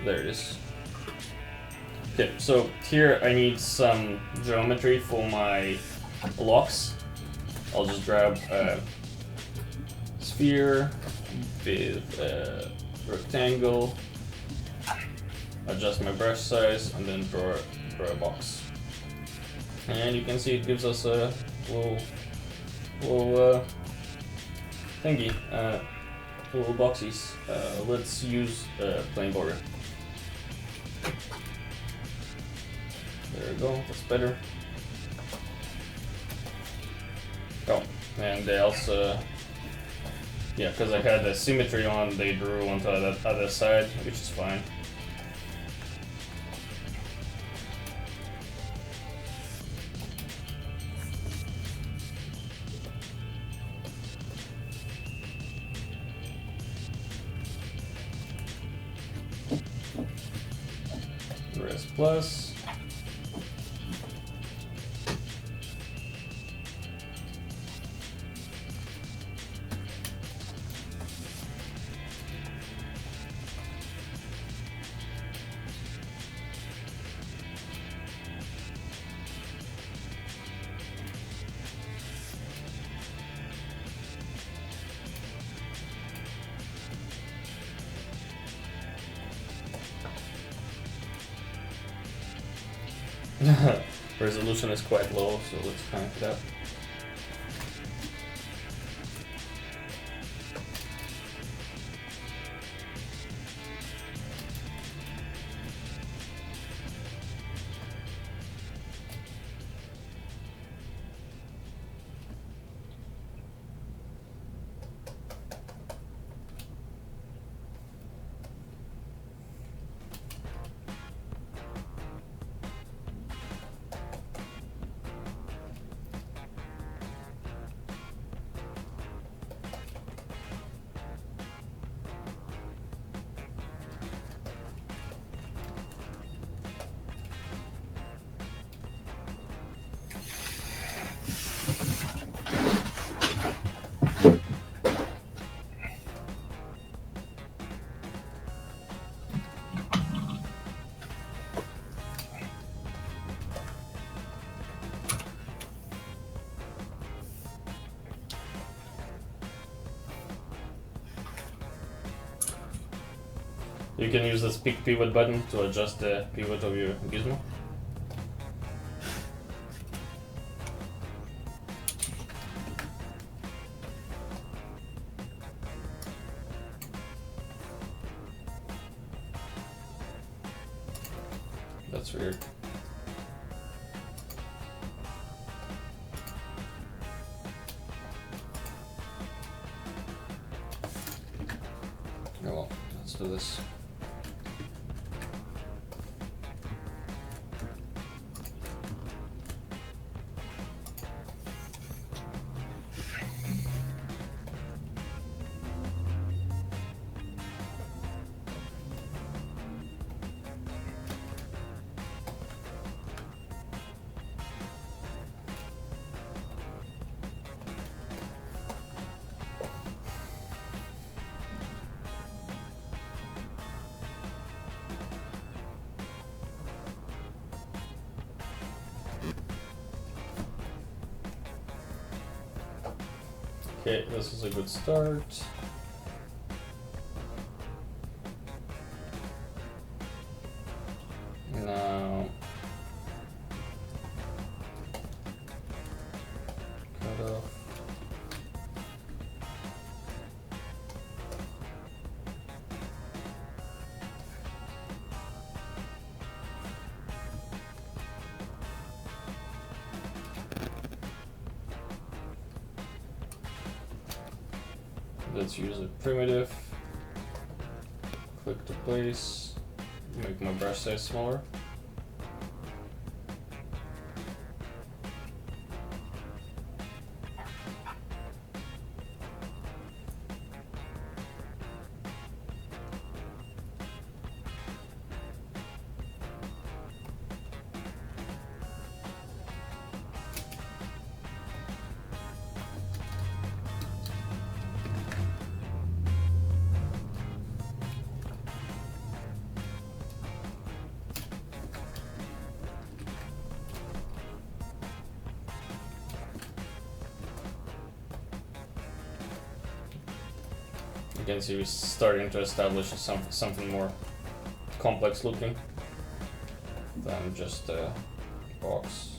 There it is. Okay, so here I need some geometry for my blocks. I'll just grab a sphere with a rectangle, adjust my brush size, and then draw a box. And you can see it gives us a little thingy, little boxies. Let's use a plain border. There we go, that's better. Oh, and they also, yeah, because I had the symmetry on, they drew onto the other side, which is fine. Res plus. Resolution is quite low, so let's crank it up. You can use this pick pivot button to adjust the pivot of your gizmo. That's weird. Oh well, let's do this. Okay, this is a good start. Now, cut off. Let's use a primitive. Click to place. Make my brush size smaller. You can see we're starting to establish something more complex looking than just a box.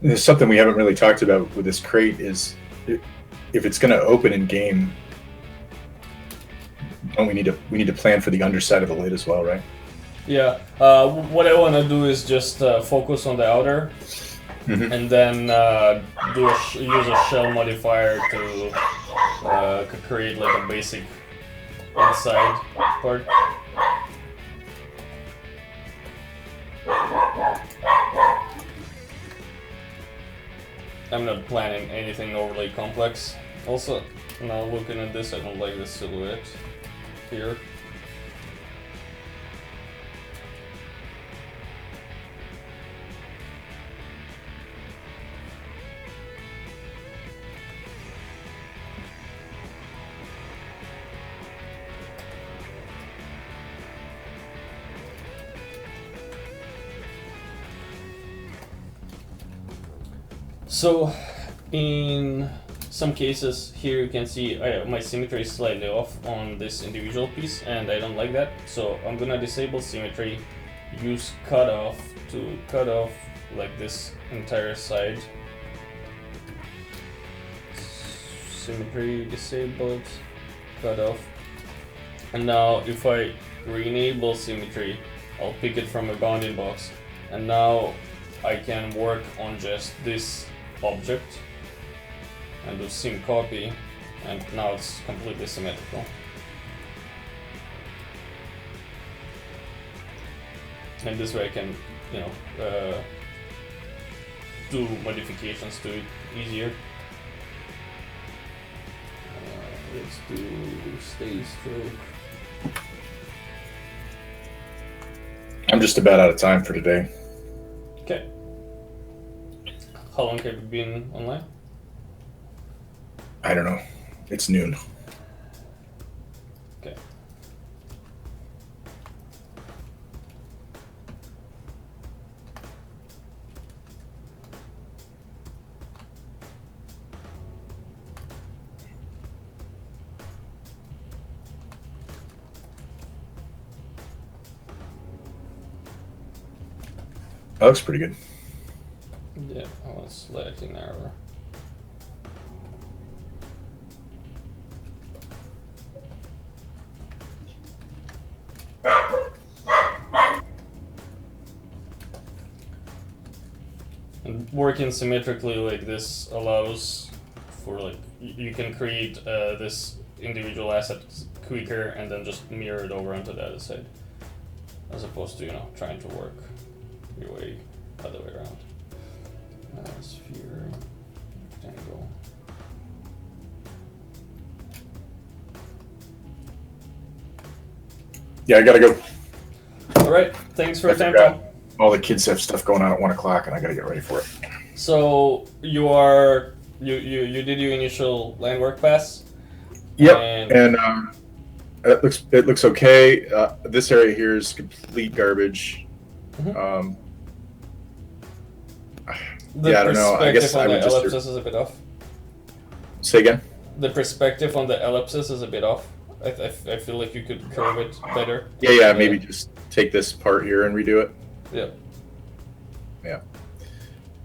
There's something we haven't really talked about with this crate is if it's going to open in game. Don't we need to plan for the underside of the lid as well, right? Yeah. What I want to do is just focus on the outer, and then use a shell modifier to create like a basic inside part. I'm not planning anything overly complex. Also, now looking at this, I don't like the silhouette here. So, in some cases here you can see my symmetry is slightly off on this individual piece, and I don't like that. So I'm gonna disable symmetry, use cutoff to cut off like this entire side. Symmetry disabled, cutoff. And now if I re-enable symmetry, I'll pick it from a bounding box. And now I can work on just this object and do sim copy, and now it's completely symmetrical. And this way I can, do modifications to it easier. Let's do stay stroke. I'm just about out of time for today. Okay. How long have you been online? I don't know. It's noon. Okay. That looks pretty good. Yeah, I want slightly narrower. And working symmetrically like this allows for like you can create this individual asset quicker and then just mirror it over onto the other side, as opposed to trying to work your way other way around. Sphere, rectangle. Yeah, I gotta go. All right, thanks for your time, Tom. All the kids have stuff going on at 1 o'clock, and I gotta get ready for it. So you did your initial land work pass. Yep, and it looks okay. This area here is complete garbage. Mm-hmm. Yeah, I don't know. I guess I would just. The perspective on the ellipsis is a bit off. Say again? The perspective on the ellipsis is a bit off. I feel like you could curve it better. Yeah, maybe just take this part here and redo it. Yeah. Yeah.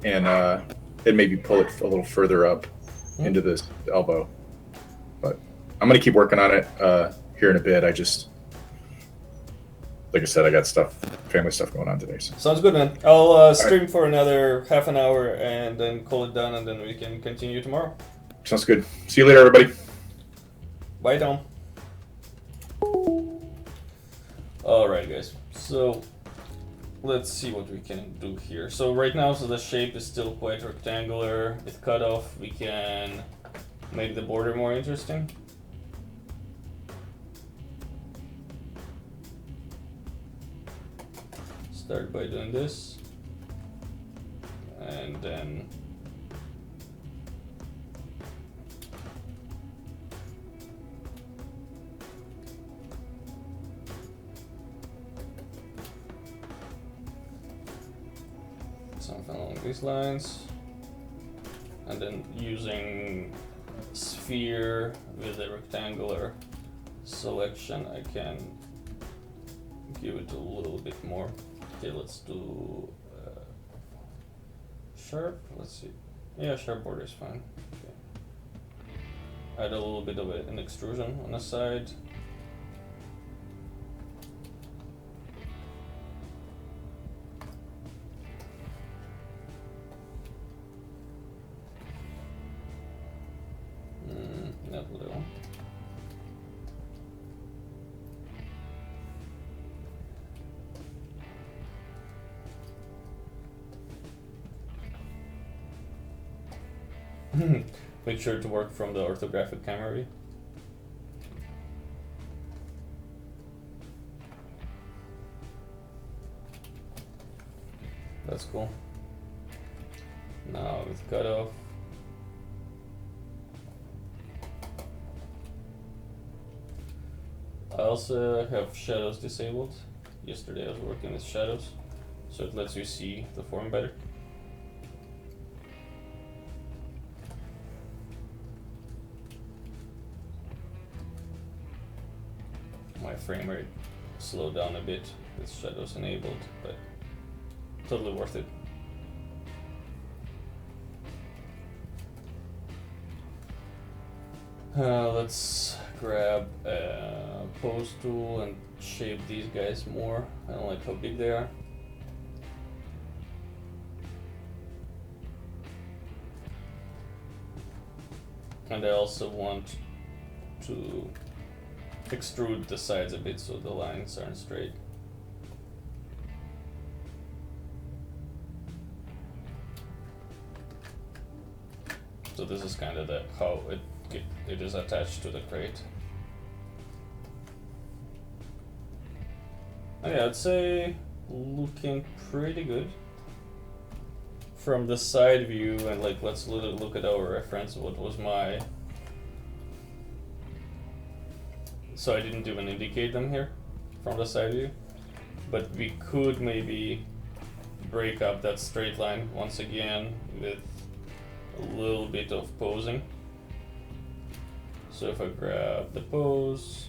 And maybe pull it a little further up into this elbow. But I'm going to keep working on it here in a bit. I just, like I said, I got family stuff going on today. So. Sounds good, man. I'll stream for another half an hour and then call it done, and then we can continue tomorrow. Sounds good. See you later, everybody. Bye, Tom. Alright, guys. So, let's see what we can do here. So right now, the shape is still quite rectangular. With cutoff, we can make the border more interesting. Start by doing this. And then something along these lines, and then using sphere with a rectangular selection, I can give it a little bit more. Okay, let's do sharp. Let's see. Yeah, sharp border is fine. Okay. Add a little bit of an extrusion on the side. Not little. Make sure to work from the orthographic camera view. That's cool. Now with cutoff. I also have shadows disabled. Yesterday I was working with shadows, so it lets you see the form better. My frame rate slowed down a bit with shadows enabled, but totally worth it. Let's grab a pose tool and shape these guys more. I don't like how big they are. And I also want to extrude the sides a bit so the lines aren't straight. So this is kind of how it is attached to the crate. Yeah, I'd say looking pretty good from the side view, and like let's look at our reference. What was my? So I didn't even indicate them here from the side view, but we could maybe break up that straight line once again with a little bit of posing. So if I grab the pose,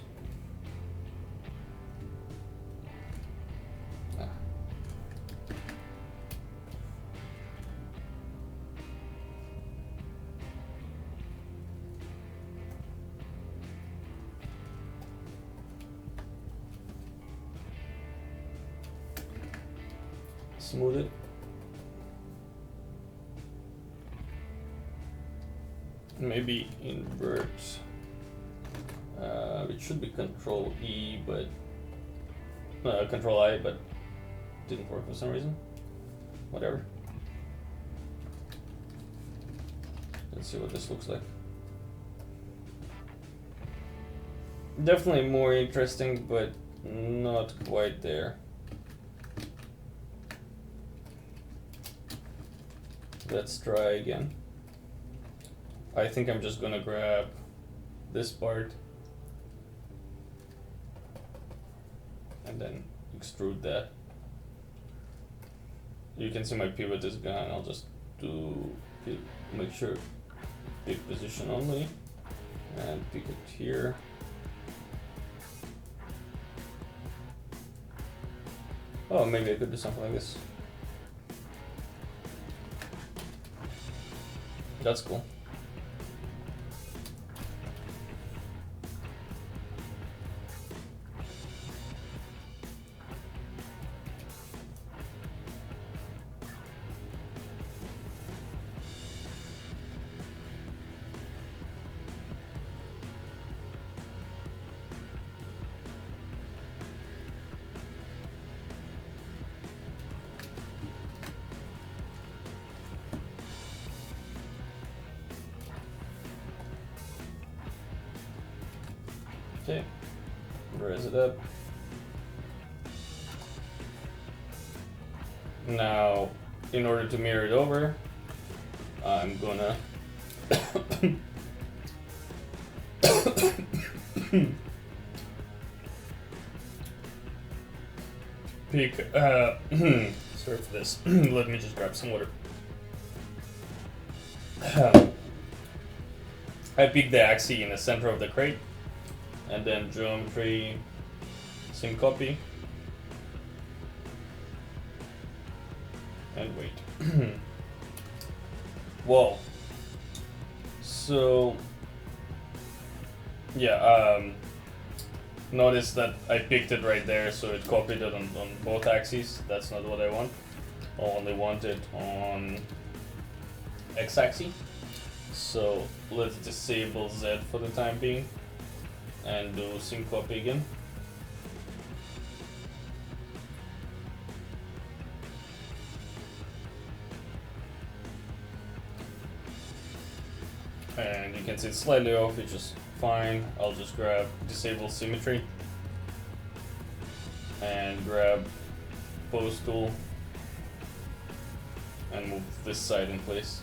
smooth it. Maybe invert. It should be Control E, but Control I, but didn't work for some reason. Whatever. Let's see what this looks like. Definitely more interesting, but not quite there. Let's try again. I think I'm just gonna grab this part and then extrude that. You can see my pivot is gone. I'll just make sure pick position only and pick it here. Oh, maybe I could do something like this. That's cool. Okay, raise it up. Now, in order to mirror it over, I'm gonna pick, sorry for this, let me just grab some water. I pick the axis in the center of the crate, and then geometry, Scifi, and wait. Whoa. So, yeah, notice that I picked it right there, so it copied it on both axes. That's not what I want. I only want it on x-axis. So let's disable Z for the time being and do Scifi again. And you can see it's slightly off, which is fine. I'll just grab disable symmetry and grab pose tool and move this side in place.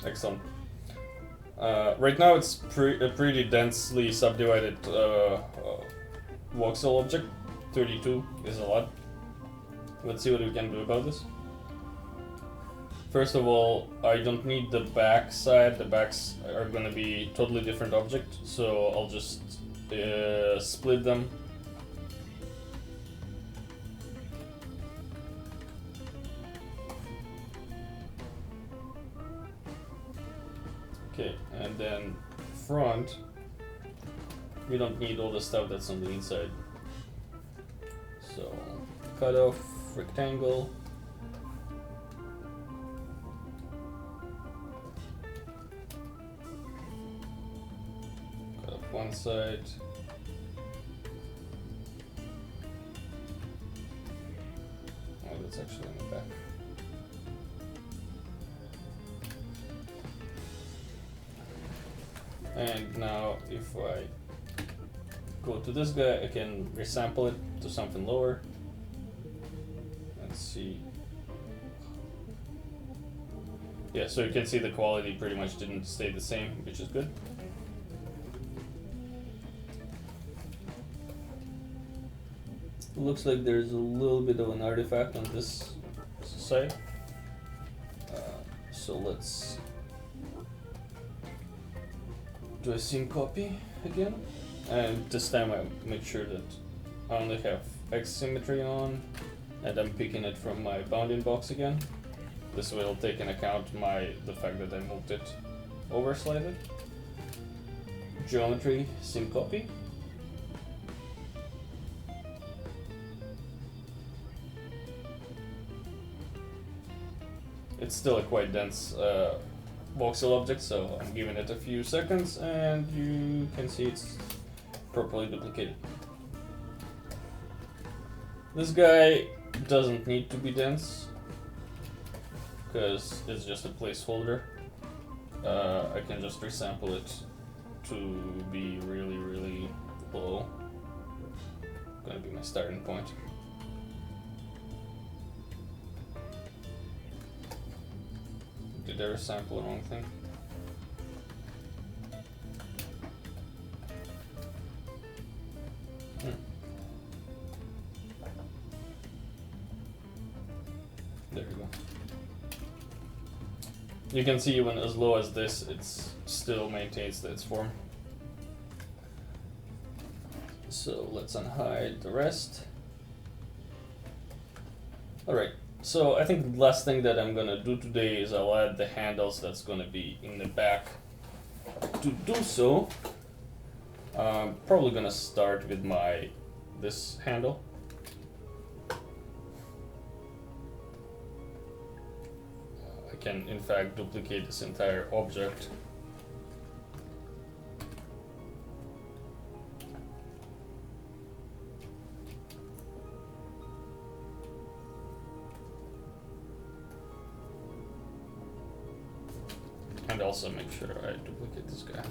Excellent. Right now it's a pretty densely subdivided voxel object. 32 is a lot. Let's see what we can do about this. First of all, I don't need the back side. The backs are going to be totally different object, so I'll just split them. Okay, and then front, we don't need all the stuff that's on the inside. So, cut off rectangle. Cut off one side. Oh, that's actually in the back. And now if I go to this guy, I can resample it to something lower. Let's see. Yeah, so you can see the quality pretty much didn't stay the same, which is good. Looks like there's a little bit of an artifact on this side. So let's do a Scifi again, and this time I make sure that I only have X symmetry on, and I'm picking it from my bounding box again. This will take into account the fact that I moved it over slightly. Geometry Scifi. It's still a quite dense voxel object, so I'm giving it a few seconds and you can see it's properly duplicated. This guy doesn't need to be dense because it's just a placeholder. I can just resample it to be really, really low. Gonna be my starting point. did I sample the wrong thing? There we go. You can see even as low as this, it still maintains its form. So let's unhide the rest. Alright, so I think the last thing that I'm gonna do today is I'll add the handles that's gonna be in the back. To do so, I'm probably gonna start with this handle. I can in fact duplicate this entire object. And also make sure I duplicate this guy.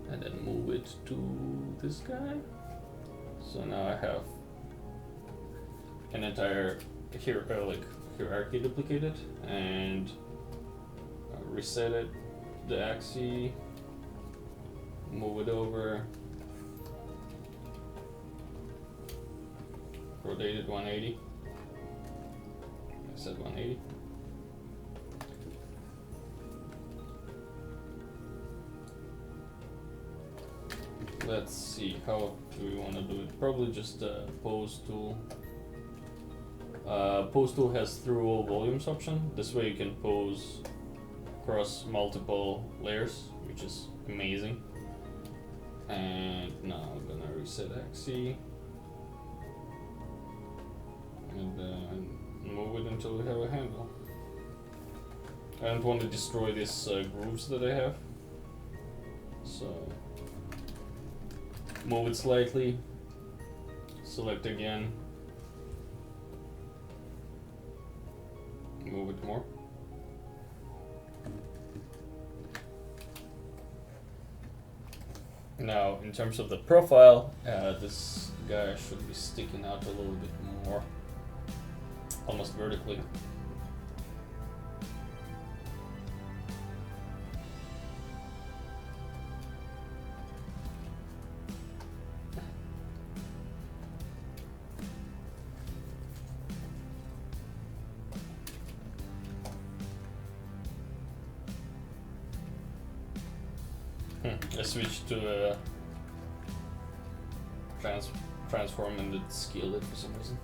And then move it to this guy. So now I have an entire hierarchy duplicated, and reset it, the axis, move it over, rotate it 180. I said 180. Let's see, how do we want to do it? Probably just a pose tool. Pose tool has through all volumes option. This way you can pose across multiple layers, which is amazing. And now I'm gonna reset axis and then move it until we have a handle. I don't want to destroy these grooves that I have, so move it slightly, select again, move it more. Now, in terms of the profile, this guy should be sticking out a little bit more, almost vertically. I switched to transform and it scaled it for some reason.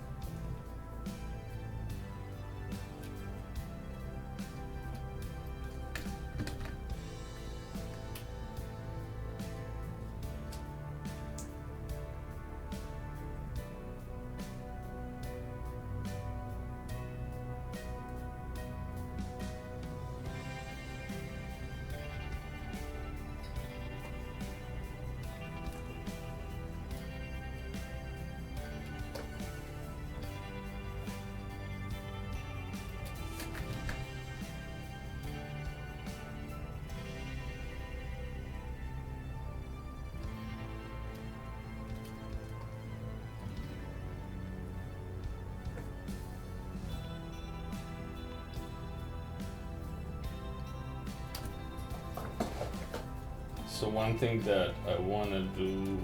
So one thing that I want to do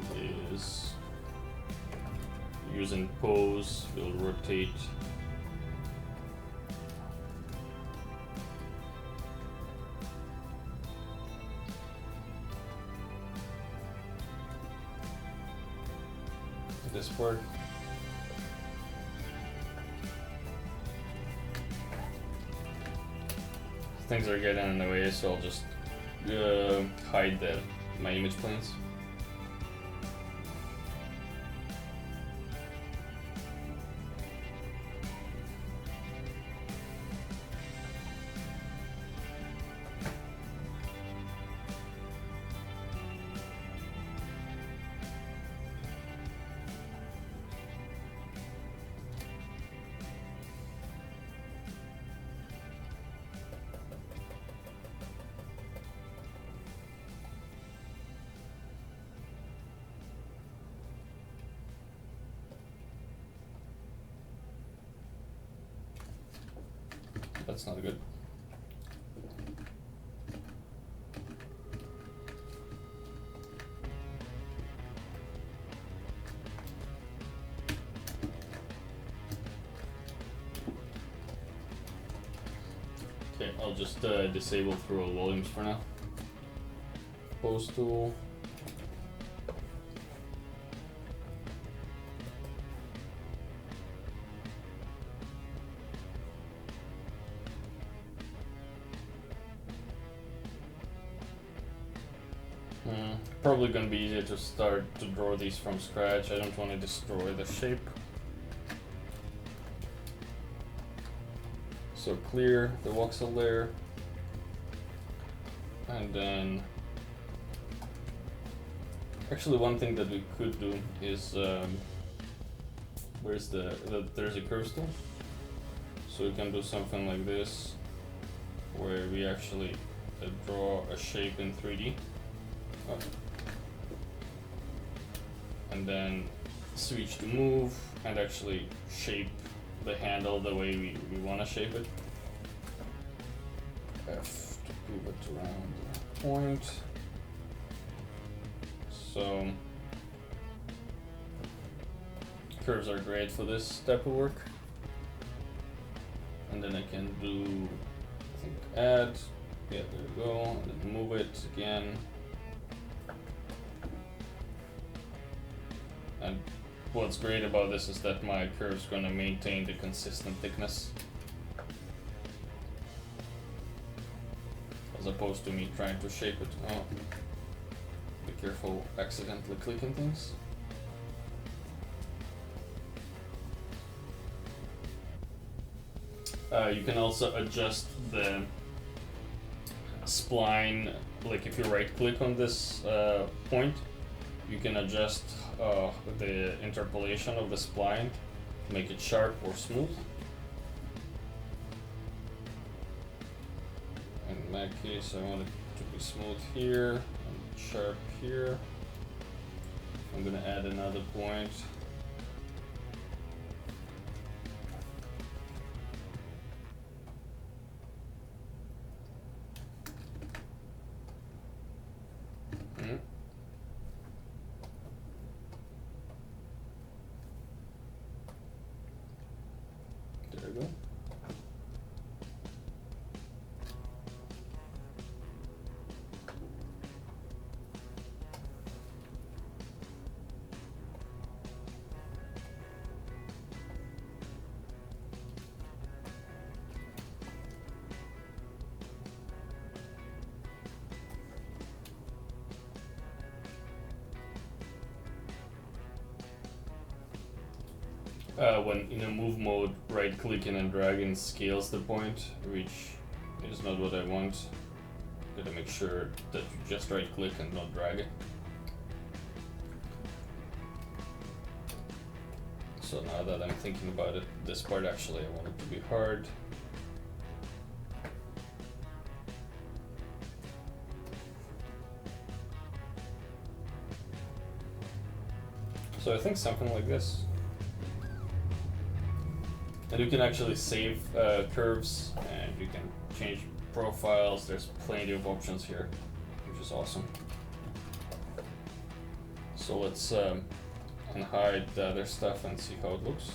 is using pose, we'll rotate this part. Things are getting in the way, so I'll just hide my image planes. That's not good. Okay, I'll just disable through all volumes for now. Pose tool. Probably gonna be easier to start to draw these from scratch. I don't want to destroy the shape. So clear the voxel layer, and then actually one thing that we could do is where's there's a curves tool, so we can do something like this where we actually draw a shape in 3D. And then switch to move and actually shape the handle the way we want to shape it. F to move it around the point. So curves are great for this type of work. And then I can do, I think, add. Yeah, there we go. And then move it again. And what's great about this is that my curve's gonna maintain the consistent thickness, as opposed to me trying to shape it. Oh, be careful accidentally clicking things. You can also adjust the spline, like if you right click on this point, you can adjust the interpolation of the spline to make it sharp or smooth. In my case, I want it to be smooth here and sharp here. I'm gonna add another point. There we go. When in a move mode, right clicking and dragging scales the point, which is not what I want. Gotta make sure that you just right click and not drag it. So now that I'm thinking about it, this part actually I want it to be hard. So I think something like this. And you can actually save curves, and you can change profiles. There's plenty of options here, which is awesome. So let's unhide the other stuff and see how it looks.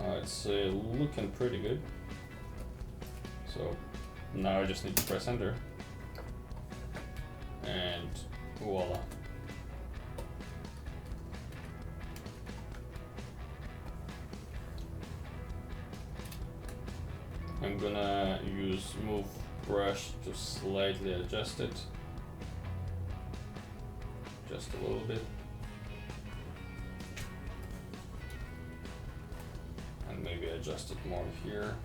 It's looking pretty good. So now I just need to press enter, and voila. I'm gonna use move brush to slightly adjust it, just a little bit, and maybe adjust it more here,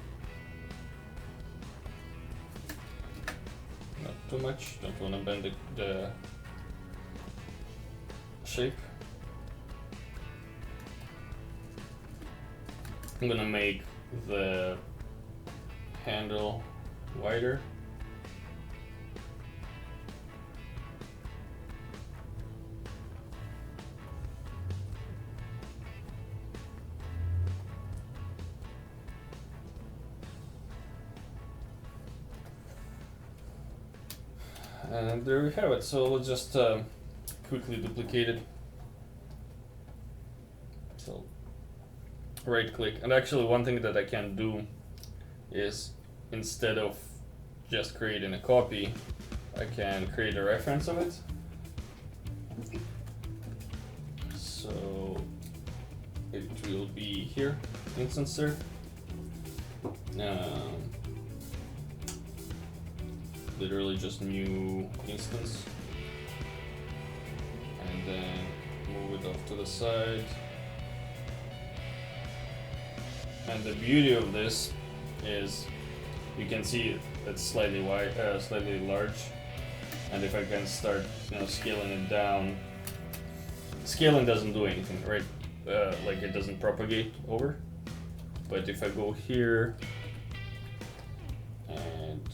not too much, don't want to bend the shape. I'm gonna make the handle wider. And there we have it. So let's just quickly duplicate it. So right click, and actually one thing that I can do is instead of just creating a copy, I can create a reference of it. So it will be here, instancer. Literally just new instance, and then move it off to the side. And the beauty of this is you can see it's slightly wide, slightly large, and if I can start, scaling it down, scaling doesn't do anything, right? Like it doesn't propagate over. But if I go here and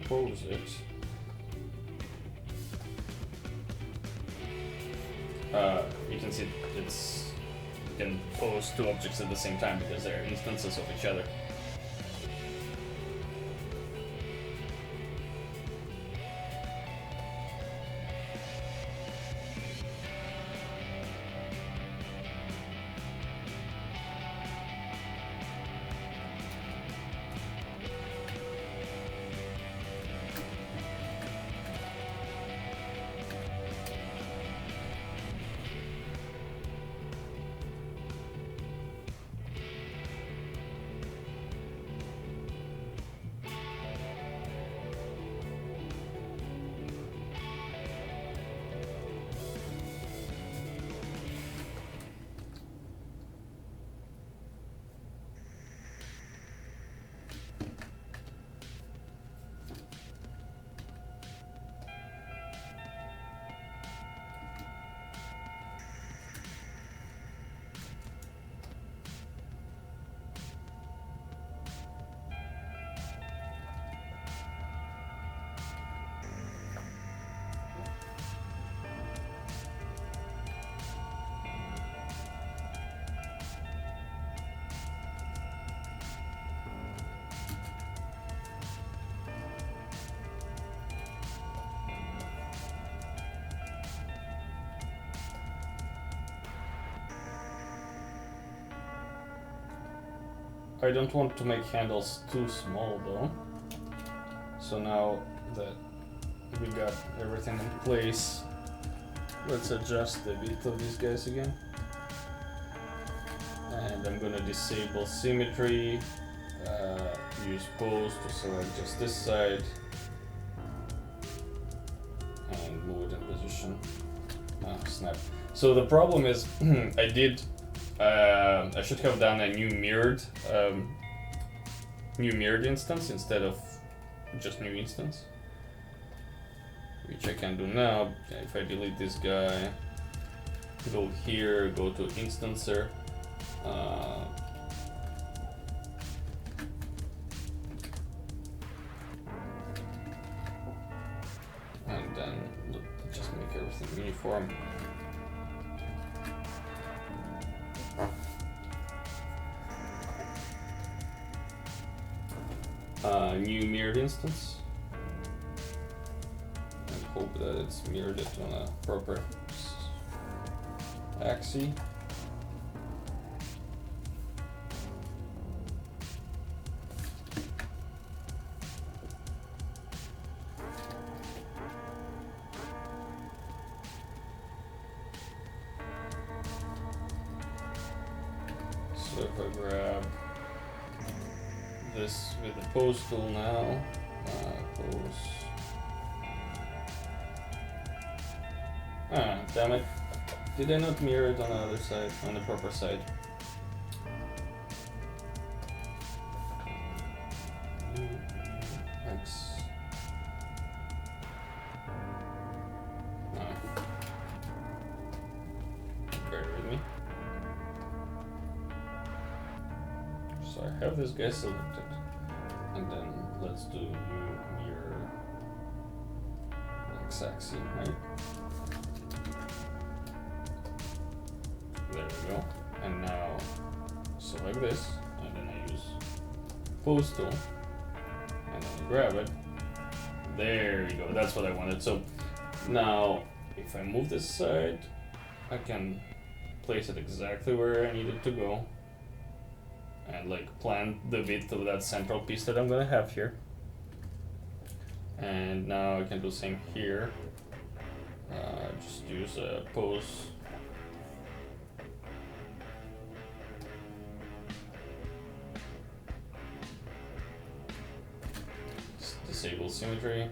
pose it, you can see you can pose two objects at the same time because they're instances of each other. I don't want to make handles too small though. So now that we got everything in place, let's adjust the width of these guys again. And I'm gonna disable symmetry, use pose to select just this side, and move it in position. Snap. So the problem is, I should have done a new mirrored instance instead of just new instance, which I can do now. If I delete this guy, go here, go to instancer, and then just make everything uniform. New mirrored instance, and hope that it's mirrored it on a proper axis. So if I grab this with the pose tool now, pose. Damn it. Did I not mirror it on the other side, on the proper side? X. Bear with me. So I have this guy selected, and then let's do new mirror x-axis, right? There we go. And now select this, and then I use pose tool, and then grab it. There you go. That's what I wanted. So now, if I move this side, I can place it exactly where I need it to go. and like plan the width of that central piece that I'm gonna have here. And now I can do the same here. Just use a pose. Just disable symmetry.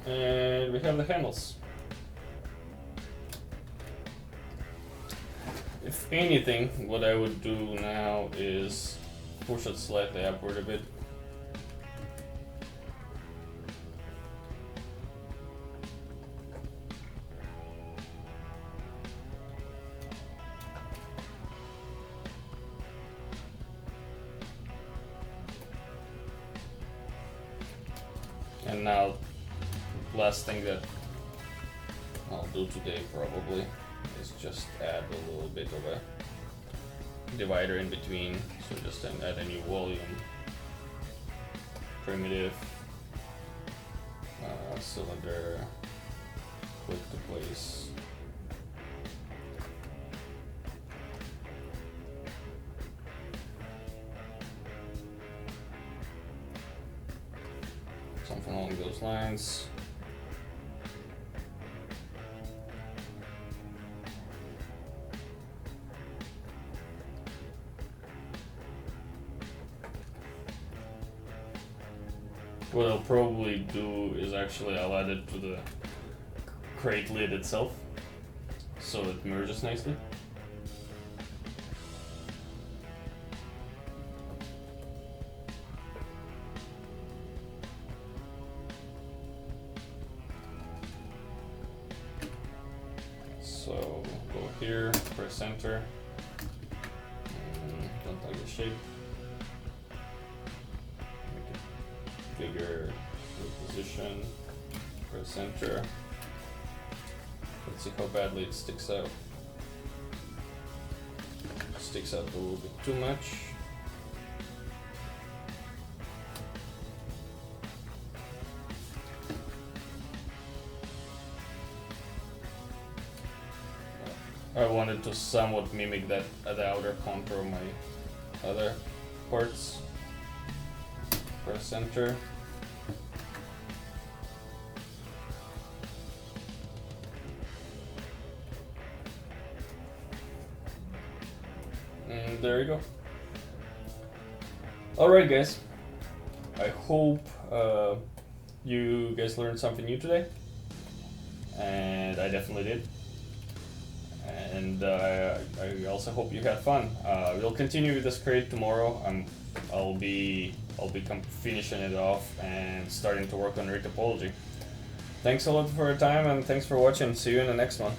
And we have the handles. If anything, what I would do now is push it slightly upward a bit. And now, last thing that I'll do today probably is just add a little bit of a divider in between. So just add a new volume, primitive, cylinder, click to place. Something along those lines. What I'll probably do is actually I'll add it to the crate lid itself, so it merges nicely. So go here, press enter, don't like the shape. Bigger position, press enter. Let's see how badly it sticks out. Sticks out a little bit too much. I wanted to somewhat mimic that the outer contour of my other parts. Press enter. And there you go. Alright guys, I hope you guys learned something new today, and I definitely did. And I also hope you had fun. We'll continue with this crate tomorrow. I'll be finishing it off and starting to work on retopology. Thanks a lot for your time, and thanks for watching. See you in the next one.